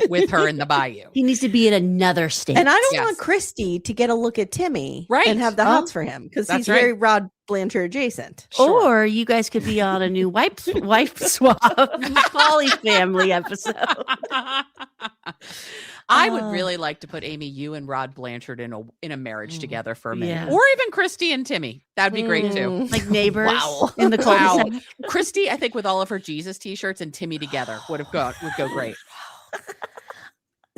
With her in the bayou. He needs to be in another state. And I don't want Christy to get a look at Timmy and have the hots for him because he's very Rod Blanchard adjacent. Or you guys could be on a new wife swap Polly family episode. I would really like to put Amy, you and Rod Blanchard in a marriage together for a minute, Yeah. or even Christy and Timmy. That'd be great too. Like neighbors Wow. in the cul-de-sac. Wow. Christy, I think with all of her Jesus t-shirts and Timmy together would go great.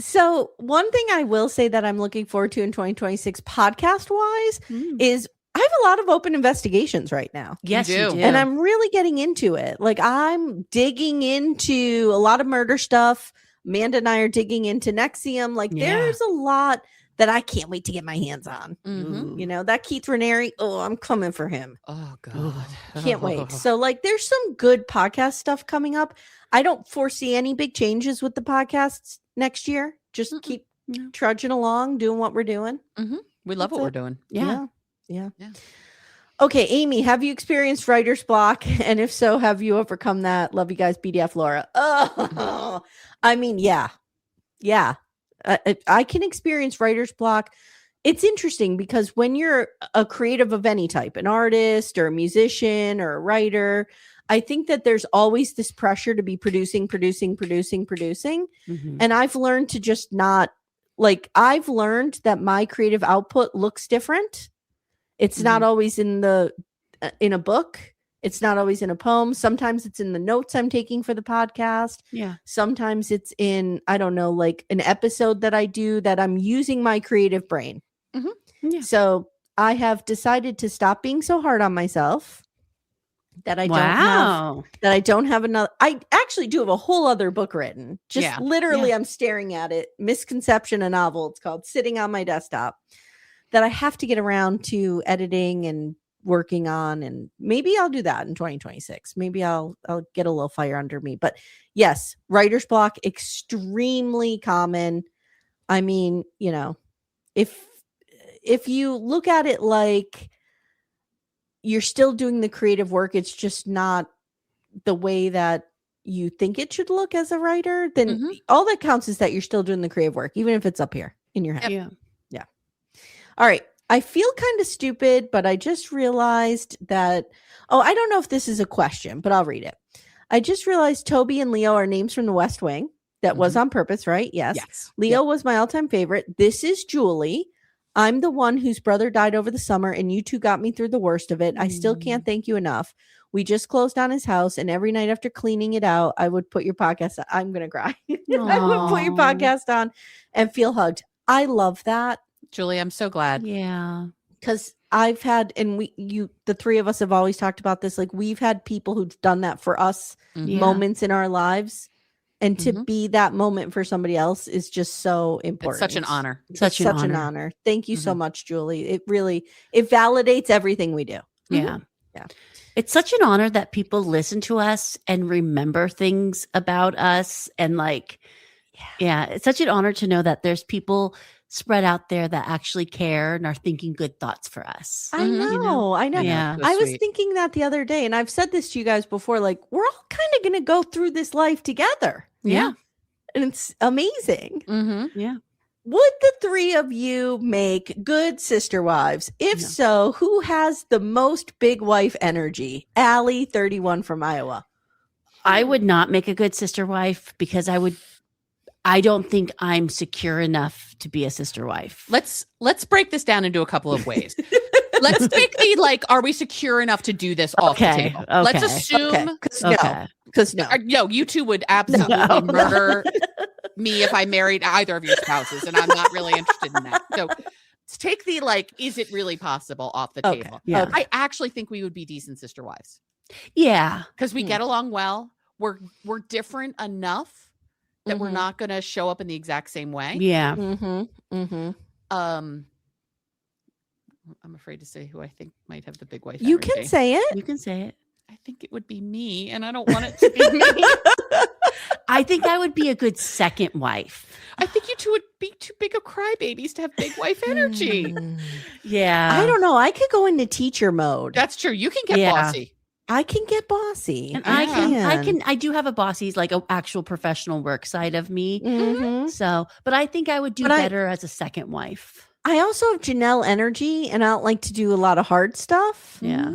So one thing I will say that I'm looking forward to in 2026 podcast wise is I have a lot of open investigations right now. Yes, you do. And I'm really getting into it. Like I'm digging into a lot of murder stuff. Amanda and I are digging into Nexium. Like there's a lot that I can't wait to get my hands on. That Keith Raniere. Oh, I'm coming for him. Oh God. Can't wait. So like there's some good podcast stuff coming up. I don't foresee any big changes with the podcasts next year. Just keep trudging along, doing what we're doing. We love what we're doing. Yeah. Okay, Amy, have you experienced writer's block? And if so, have you overcome that? Love you guys, BDF Laura. Oh, I mean, yeah. I can experience writer's block. It's interesting because when you're a creative of any type, an artist or a musician or a writer, I think that there's always this pressure to be producing. And I've learned to just not I've learned that my creative output looks different. It's not always in a book. It's not always in a poem. Sometimes it's in the notes I'm taking for the podcast. Yeah. Sometimes it's in, I don't know, like an episode that I do that I'm using my creative brain. Yeah. So I have decided to stop being so hard on myself. That I don't have another. I actually do have a whole other book written. Just literally, I'm staring at it. Misconception, a novel. It's called, sitting on my desktop. That I have to get around to editing and working on, and maybe I'll do that in 2026. Maybe I'll get a little fire under me. But yes, writer's block, extremely common. I mean, if you look at it like you're still doing the creative work, it's just not the way that you think it should look as a writer, then all that counts is that you're still doing the creative work, even if it's up here in your head. Yeah. All right. I feel kind of stupid, but I just realized that, I don't know if this is a question, but I'll read it. I just realized Toby and Leo are names from the West Wing. That was on purpose, right? Yes. Leo was my all-time favorite. This is Julie. I'm the one whose brother died over the summer, and you two got me through the worst of it. I still can't thank you enough. We just closed on his house, and every night after cleaning it out, I would put your podcast on. I'm going to cry. I would put your podcast on and feel hugged. I love that. Julie, I'm so glad. Yeah. Because I've had, and the three of us have always talked about this, like we've had people who've done that for us moments in our lives. And to be that moment for somebody else is just so important. It's such an honor. Such an honor. Thank you so much, Julie. It validates everything we do. Yeah. It's such an honor that people listen to us and remember things about us. And it's such an honor to know that there's people spread out there that actually care and are thinking good thoughts for us. I know. Yeah. I was thinking that the other day, and I've said this to you guys before, like we're all kind of going to go through this life together. Yeah. And it's amazing. Yeah. Would the three of you make good sister wives? If so, who has the most big wife energy? Allie, 31 from Iowa. I would not make a good sister wife because I don't think I'm secure enough to be a sister wife. Let's break this down into a couple of ways. Let's take the are we secure enough to do this off the table? Okay. Let's assume Because no, you two would absolutely murder me if I married either of your spouses, and I'm not really interested in that. So let's take the is it really possible off the table? Yeah. I actually think we would be decent sister wives. Yeah. Because we get along well. We're different enough that we're not going to show up in the exact same way. Yeah. I'm afraid to say who I think might have the big wife you energy. can say it. You can say it. I think it would be me, and I don't want it to be me. I think I would be a good second wife. I think you two would be too big of crybabies to have big wife energy. Yeah. I don't know. I could go into teacher mode. That's true. You can get bossy. I can get bossy. And I do have a bossy, like an actual professional work side of me. So, but I think I would do better as a second wife. I also have Janelle energy, and I don't like to do a lot of hard stuff. Yeah.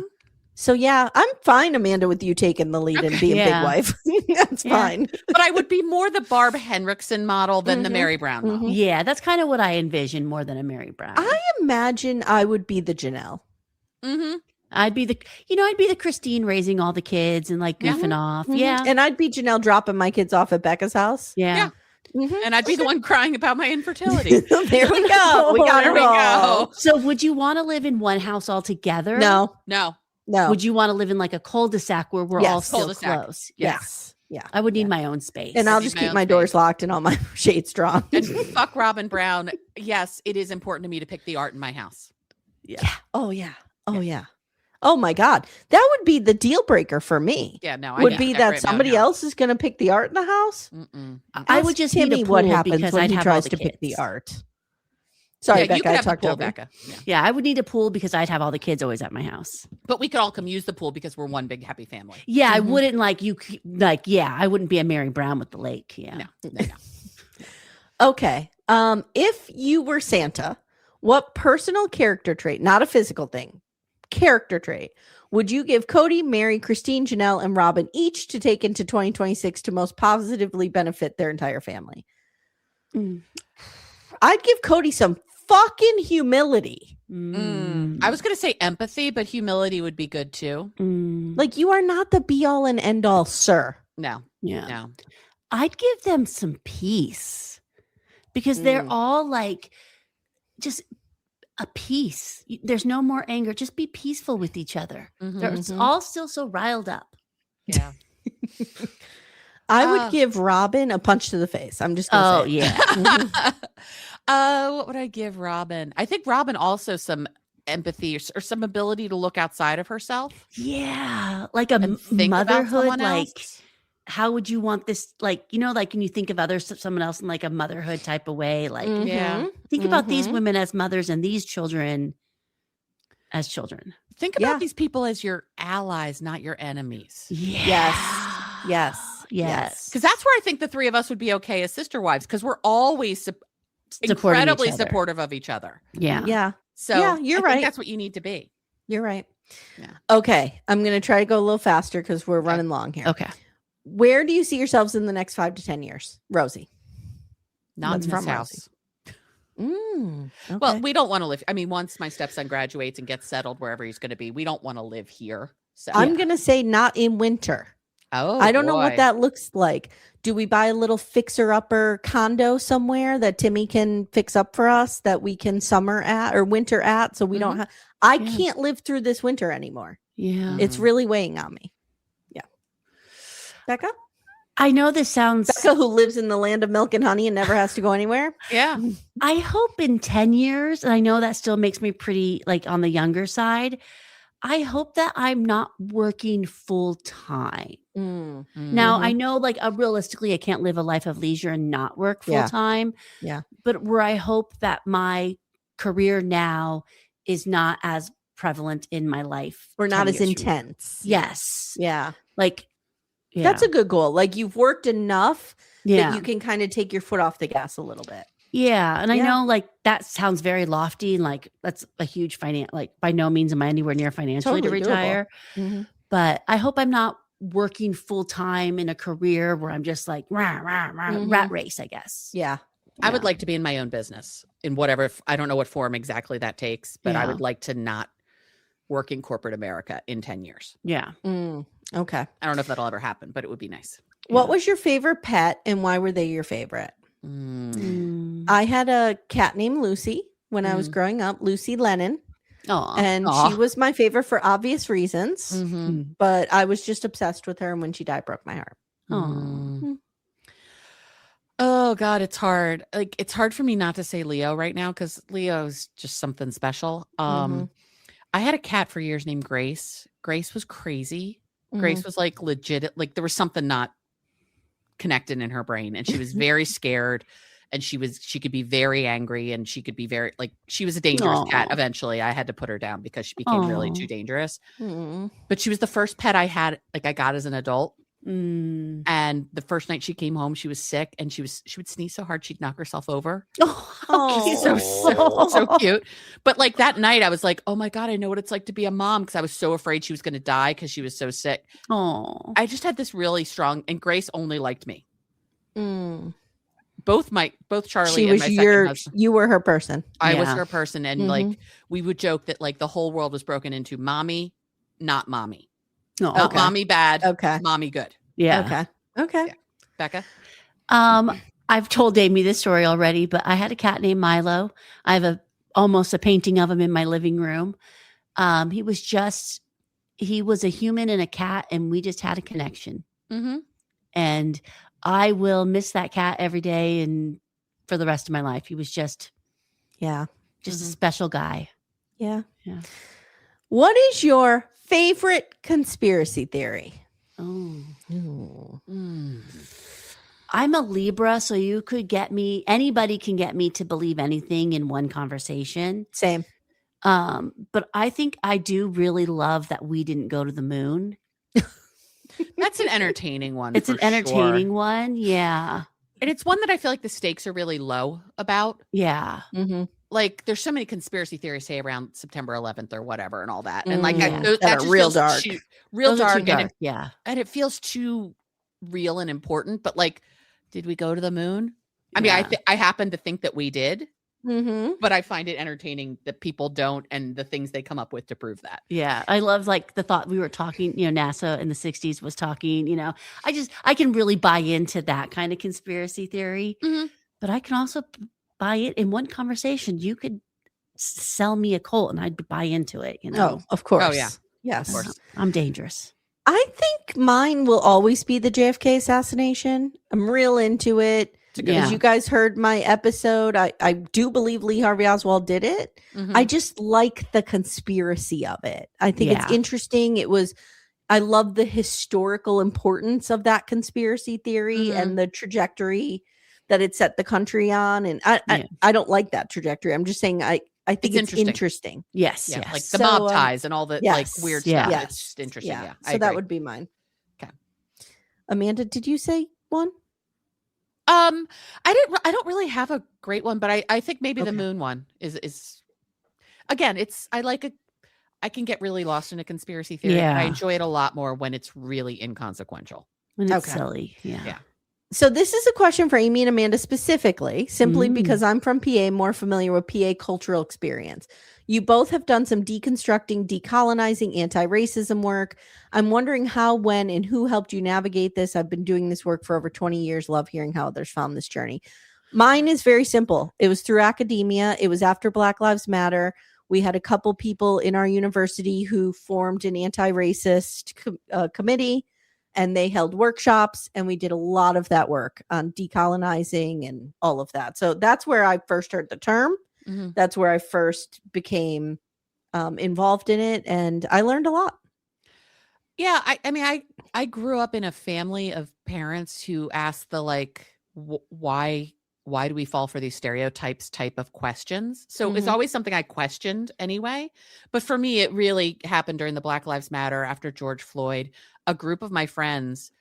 So yeah, I'm fine, Amanda, with you taking the lead and being big wife. That's fine. But I would be more the Barb Henriksen model than the Mary Brown model. Yeah, that's kind of what I envision more than a Mary Brown. I imagine I would be the Janelle. I'd be the Christine raising all the kids and goofing off. Yeah. And I'd be Janelle dropping my kids off at Becca's house. Yeah. And I'd be the one crying about my infertility. There we go. We got it all. So would you want to live in one house all together? No. Would you want to live in a cul-de-sac where we're all still close? Yes. Yeah. I would need my own space. And I'll just keep my doors locked and all my shades drawn. And fuck Robin Brown. Yes, it is important to me to pick the art in my house. Yeah. Oh, yeah. Oh, yeah. Oh, my God. That would be the deal breaker for me. Yeah, no. Would be that somebody else is going to pick the art in the house? I would just need a pool what happens when he tries to pick the art. Sorry, Becca, I talked over Becca. Yeah, I would need a pool because I'd have all the kids always at my house. But we could all come use the pool because we're one big happy family. Yeah, I wouldn't I wouldn't be a Mary Brown with the lake. Yeah. No. Okay. If you were Santa, what personal character trait, not a physical thing, character trait, would you give Cody, Mary, Christine, Janelle, and Robin each to take into 2026 to most positively benefit their entire family? I'd give Cody some fucking humility. I was going to say empathy, but humility would be good too. Like, you are not the be all and end all, sir. No. Yeah. No. I'd give them some peace because they're all just a peace. There's no more anger. Just be peaceful with each other. They're all still so riled up. Yeah. I would give Robin a punch to the face. I'm just going to say. Yeah. What would I give Robin? I think Robin also some empathy or some ability to look outside of herself. Yeah, like a And think about motherhood. someone Like, else. how would you want this? Like, like when you think of someone else in like a motherhood type of way. Like, Yeah. think about these women as mothers and these children as children. Think about these people as your allies, not your enemies. Yes. Because that's where I think the three of us would be okay as sister wives, because we're always incredibly supportive of each other. Yeah. So you're right. That's what you need to be. You're right. Yeah. Okay. I'm going to try to go a little faster because we're running long here. Okay. Where do you see yourselves in the next 5 to 10 years? Rosie. Not in this house. Okay. Well, we don't want to live. I mean, once my stepson graduates and gets settled wherever he's going to be, we don't want to live here. So I'm going to say not in winter. Oh, I don't know what that looks like. Do we buy a little fixer-upper condo somewhere that Timmy can fix up for us that we can summer at or winter at so we don't have... I can't live through this winter anymore. Yeah. It's really weighing on me. Yeah. Becca? I know this sounds... Becca, who lives in the land of milk and honey and never has to go anywhere. Yeah. I hope in 10 years, and I know that still makes me pretty like on the younger side, I hope that I'm not working full time. Now, I know like realistically, I can't live a life of leisure and not work full time. Yeah. But where I hope that my career now is not as prevalent in my life. Or not as intense. Yes. Yeah. Like, that's a good goal. Like you've worked enough that you can kind of take your foot off the gas a little bit. Yeah. And I know like that sounds very lofty and like that's a huge like by no means am I anywhere near financially to retire. But I hope I'm not working full time in a career where I'm just like rat race, I guess. Yeah. I would like to be in my own business in whatever, I don't know what form exactly that takes, but I would like to not work in corporate America in 10 years. Yeah. Okay. I don't know if that'll ever happen, but it would be nice. What was your favorite pet and why were they your favorite? I had a cat named Lucy when I was growing up, Lucy Lennon. And she was my favorite for obvious reasons, but I was just obsessed with her. And when she died, broke my heart. Oh God, it's hard. Like it's hard for me not to say Leo right now because Leo's just something special. I had a cat for years named Grace. Grace was crazy. Grace was like legit. Like there was something not connected in her brain, and she was very scared. And she could be very angry, and she could be very like she was a dangerous cat. Eventually, I had to put her down because she became really too dangerous. But she was the first pet I had, like I got as an adult. And the first night she came home, she was sick, and she would sneeze so hard she'd knock herself over. She's so cute. But like that night, I was like, oh my God, I know what it's like to be a mom because I was so afraid she was going to die because she was so sick. I just had this really strong, and Grace only liked me. Both Charlie and my second husband. You were her person. I was her person. And like, we would joke that like the whole world was broken into mommy, not mommy. Not mommy bad. Okay. Mommy good. Yeah. Okay. Yeah. Becca? I've told Amy this story already, but I had a cat named Milo. I have almost a painting of him in my living room. He was a human and a cat, and we just had a connection. And I will miss that cat every day and for the rest of my life. He was just a special guy. Yeah. What is your favorite conspiracy theory? I'm a Libra, so anybody can get me to believe anything in one conversation. Same. But I think I do really love that we didn't go to the moon. That's an entertaining one. It's an entertaining one. Yeah. And it's one that I feel like the stakes are really low about. Yeah. Like there's so many conspiracy theories, say around September 11th or whatever and all that. And like that are real dark. Real dark. And it feels too real and important. But like, did we go to the moon? I mean, I happen to think that we did. But I find it entertaining that people don't, and the things they come up with to prove that. Yeah. I love like the thought we were talking, NASA in the 60s was talking, I can really buy into that kind of conspiracy theory, but I can also buy it in one conversation. You could sell me a Colt and I'd buy into it, Oh, of course. Oh yeah. Yes. Of course. I'm dangerous. I think mine will always be the JFK assassination. I'm real into it. As you guys heard my episode, I do believe Lee Harvey Oswald did it. I just like the conspiracy of it. I think it's interesting. I love the historical importance of that conspiracy theory and the trajectory that it set the country on. And I don't like that trajectory. I'm just saying I think it's interesting. Yes. Yeah, yes. like the mob ties and all the like weird stuff. Yes. It's just interesting. Yeah. So that would be mine. Okay. Amanda, did you say one? I don't really have a great one, but I think maybe the moon one is again, I can get really lost in a conspiracy theory. Yeah. I enjoy it a lot more when it's really inconsequential. When it's silly. Yeah. So this is a question for Amy and Amanda specifically, simply because I'm from PA, more familiar with PA cultural experience. You both have done some deconstructing, decolonizing, anti-racism work. I'm wondering how, when, and who helped you navigate this. I've been doing this work for over 20 years. Love hearing how others found this journey. Mine is very simple. It was through academia. It was after Black Lives Matter. We had a couple people in our university who formed an anti-racist committee, and they held workshops, and we did a lot of that work on decolonizing and all of that. So that's where I first heard the term. That's where I first became involved in it, and I learned a lot. Yeah, I mean, I grew up in a family of parents who asked the like, why do we fall for these stereotypes type of questions? So it's always something I questioned anyway. But for me, it really happened during the Black Lives Matter after George Floyd. A group of my friends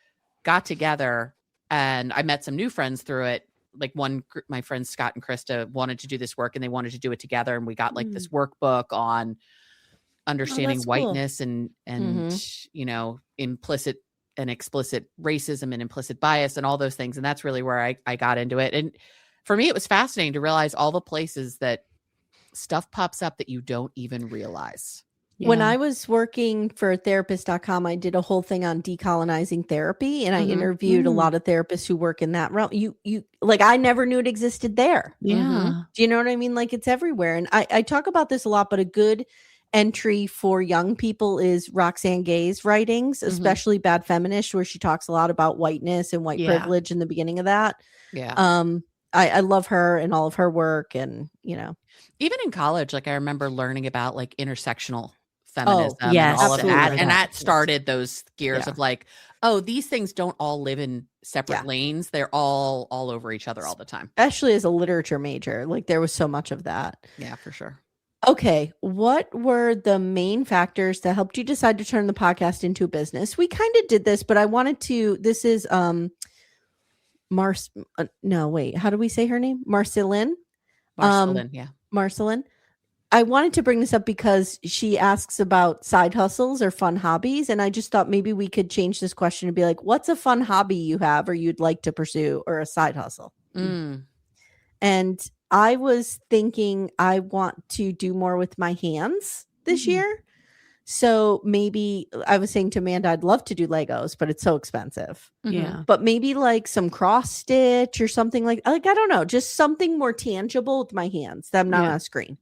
got together, and I met some new friends through it. Like one group, my friends Scott and Krista wanted to do this work, and they wanted to do it together. And we got like this workbook on understanding whiteness and you know, implicit and explicit racism and implicit bias and all those things. And that's really where I got into it. And for me, it was fascinating to realize all the places that stuff pops up that you don't even realize. Yeah. When I was working for therapist.com, I did a whole thing on decolonizing therapy, and I interviewed a lot of therapists who work in that realm. You like, I never knew it existed there. Yeah. Do you know what I mean? Like, it's everywhere. And I talk about this a lot, but a good entry for young people is Roxane Gay's writings, especially Bad Feminist, where she talks a lot about whiteness and white privilege in the beginning of that. Yeah. I love her and all of her work. And, you know, even in college, like I remember learning about like intersectional feminism and all of that. And that started those gears of like, oh, these things don't all live in separate lanes. They're all over each other all the time. Especially as a literature major, like there was so much of that. Yeah, for sure. Okay. What were the main factors that helped you decide to turn the podcast into a business? We kind of did this, but I wanted to, this is, no, wait, how do we say her name? Marceline. Marceline. I wanted to bring this up because she asks about side hustles or fun hobbies. And I just thought maybe we could change this question to be like, what's a fun hobby you have or you'd like to pursue, or a side hustle? And I was thinking I want to do more with my hands this year. So maybe I was saying to Amanda, I'd love to do Legos, but it's so expensive. Yeah. But maybe like some cross stitch or something like I don't know, just something more tangible with my hands that I'm not on a screen.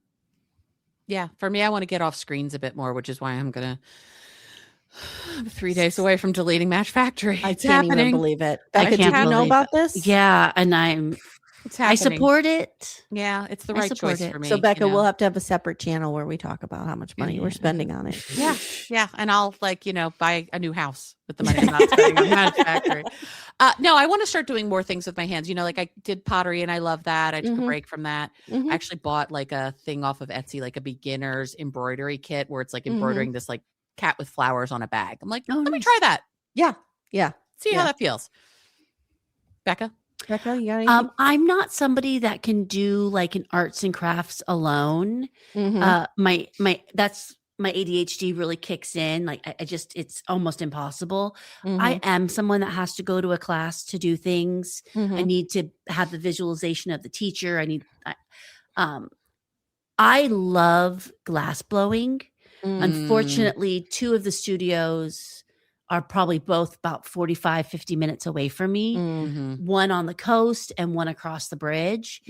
Yeah. For me, I want to get off screens a bit more, which is why I'm 3 days away from deleting Match Factory. I can't even believe it. Becca, did you know about this? Yeah. And I support it. Yeah, it's the right choice for me. So Becca, we'll have to have a separate channel where we talk about how much money we're spending on it. Yeah. Yeah. And I'll buy a new house with the money I'm not spending on Match Factory. No, I want to start doing more things with my hands. You know, like I did pottery and I love that. I took a break from that. I actually bought like a thing off of Etsy, like a beginner's embroidery kit where it's like embroidering this like cat with flowers on a bag. I'm like, let me try that. Yeah. Yeah. See how that feels. Becca, you got anything? I'm not somebody that can do like an arts and crafts alone. My ADHD really kicks in. Like it's almost impossible. I am someone that has to go to a class to do things. I need to have the visualization of the teacher. I love glass blowing. Unfortunately, two of the studios are probably both about 45, 50 minutes away from me. One on the coast and one across the bridge.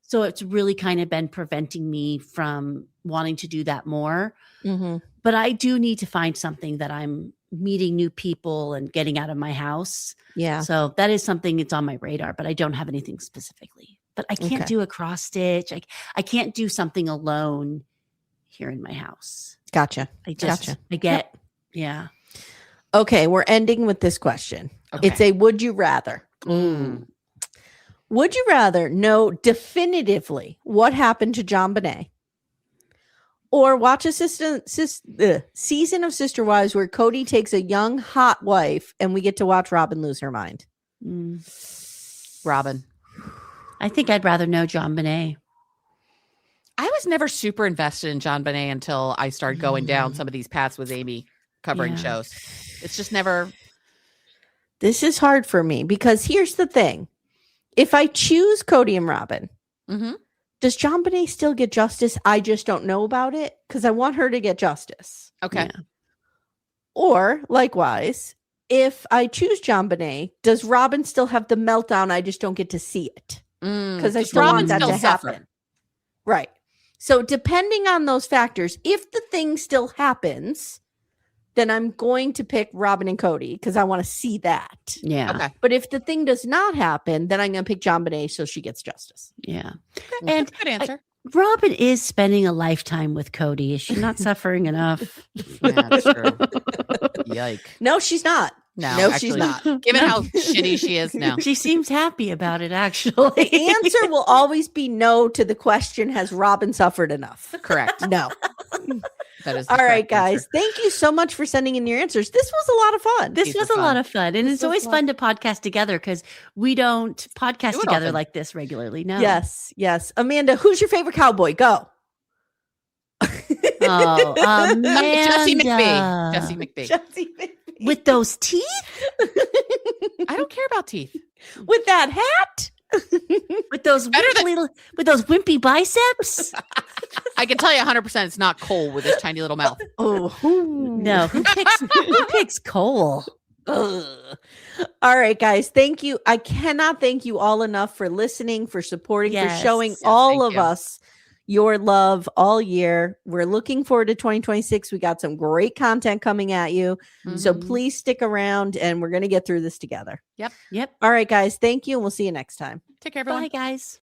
So it's really kind of been preventing me from wanting to do that more. But I do need to find something that I'm meeting new people and getting out of my house. Yeah. So that is something that's on my radar, but I don't have anything specifically. But I can't do a cross stitch. I can't do something alone here in my house. Gotcha. Yeah. Okay, we're ending with this question. Okay. It's a would you rather. Would you rather know definitively what happened to John Bonet, or watch a season of Sister Wives where Cody takes a young hot wife and we get to watch Robin lose her mind? Robin. I think I'd rather know John Bonet. I was never super invested in John Bonet until I started going down some of these paths with Amy covering shows. It's just never. This is hard for me because here's the thing. If I choose Cody and Robin, does John Bonet still get justice? I just don't know about it because I want her to get justice. Okay. Yeah. Or likewise, if I choose John Bonet, does Robin still have the meltdown? I just don't get to see it because I still want that to happen. Right. So depending on those factors, if the thing still happens, then I'm going to pick Robin and Cody because I want to see that. Yeah. Okay. But if the thing does not happen, then I'm going to pick John Bonet so she gets justice. Yeah. Okay. And good answer. Robin is spending a lifetime with Cody. Is she not suffering enough? Yeah, that's true. Yike. No, she's not. No, actually, she's not. Given how shitty she is now. She seems happy about it, actually. The answer will always be no to the question, has Robin suffered enough? Correct. No. That is all right, guys. Answer. Thank you so much for sending in your answers. This was a lot of fun. This was a lot of fun. And it's always fun to podcast together because we don't podcast together like this regularly. No. Yes. Yes. Amanda, who's your favorite cowboy? Go. Oh, Amanda. Jesse McBee. Jesse McBee. With those teeth? I don't care about teeth. With that hat? with those wimpy biceps? I can tell you 100% it's not Cole with his tiny little mouth. Oh no! Who picks Cole? All right, guys. Thank you. I cannot thank you all enough for listening, for supporting, for showing all of us your love all year. We're looking forward to 2026. We got some great content coming at you. So please stick around and we're going to get through this together. Yep. All right, guys. Thank you. And we'll see you next time. Take care, everyone. Bye, guys.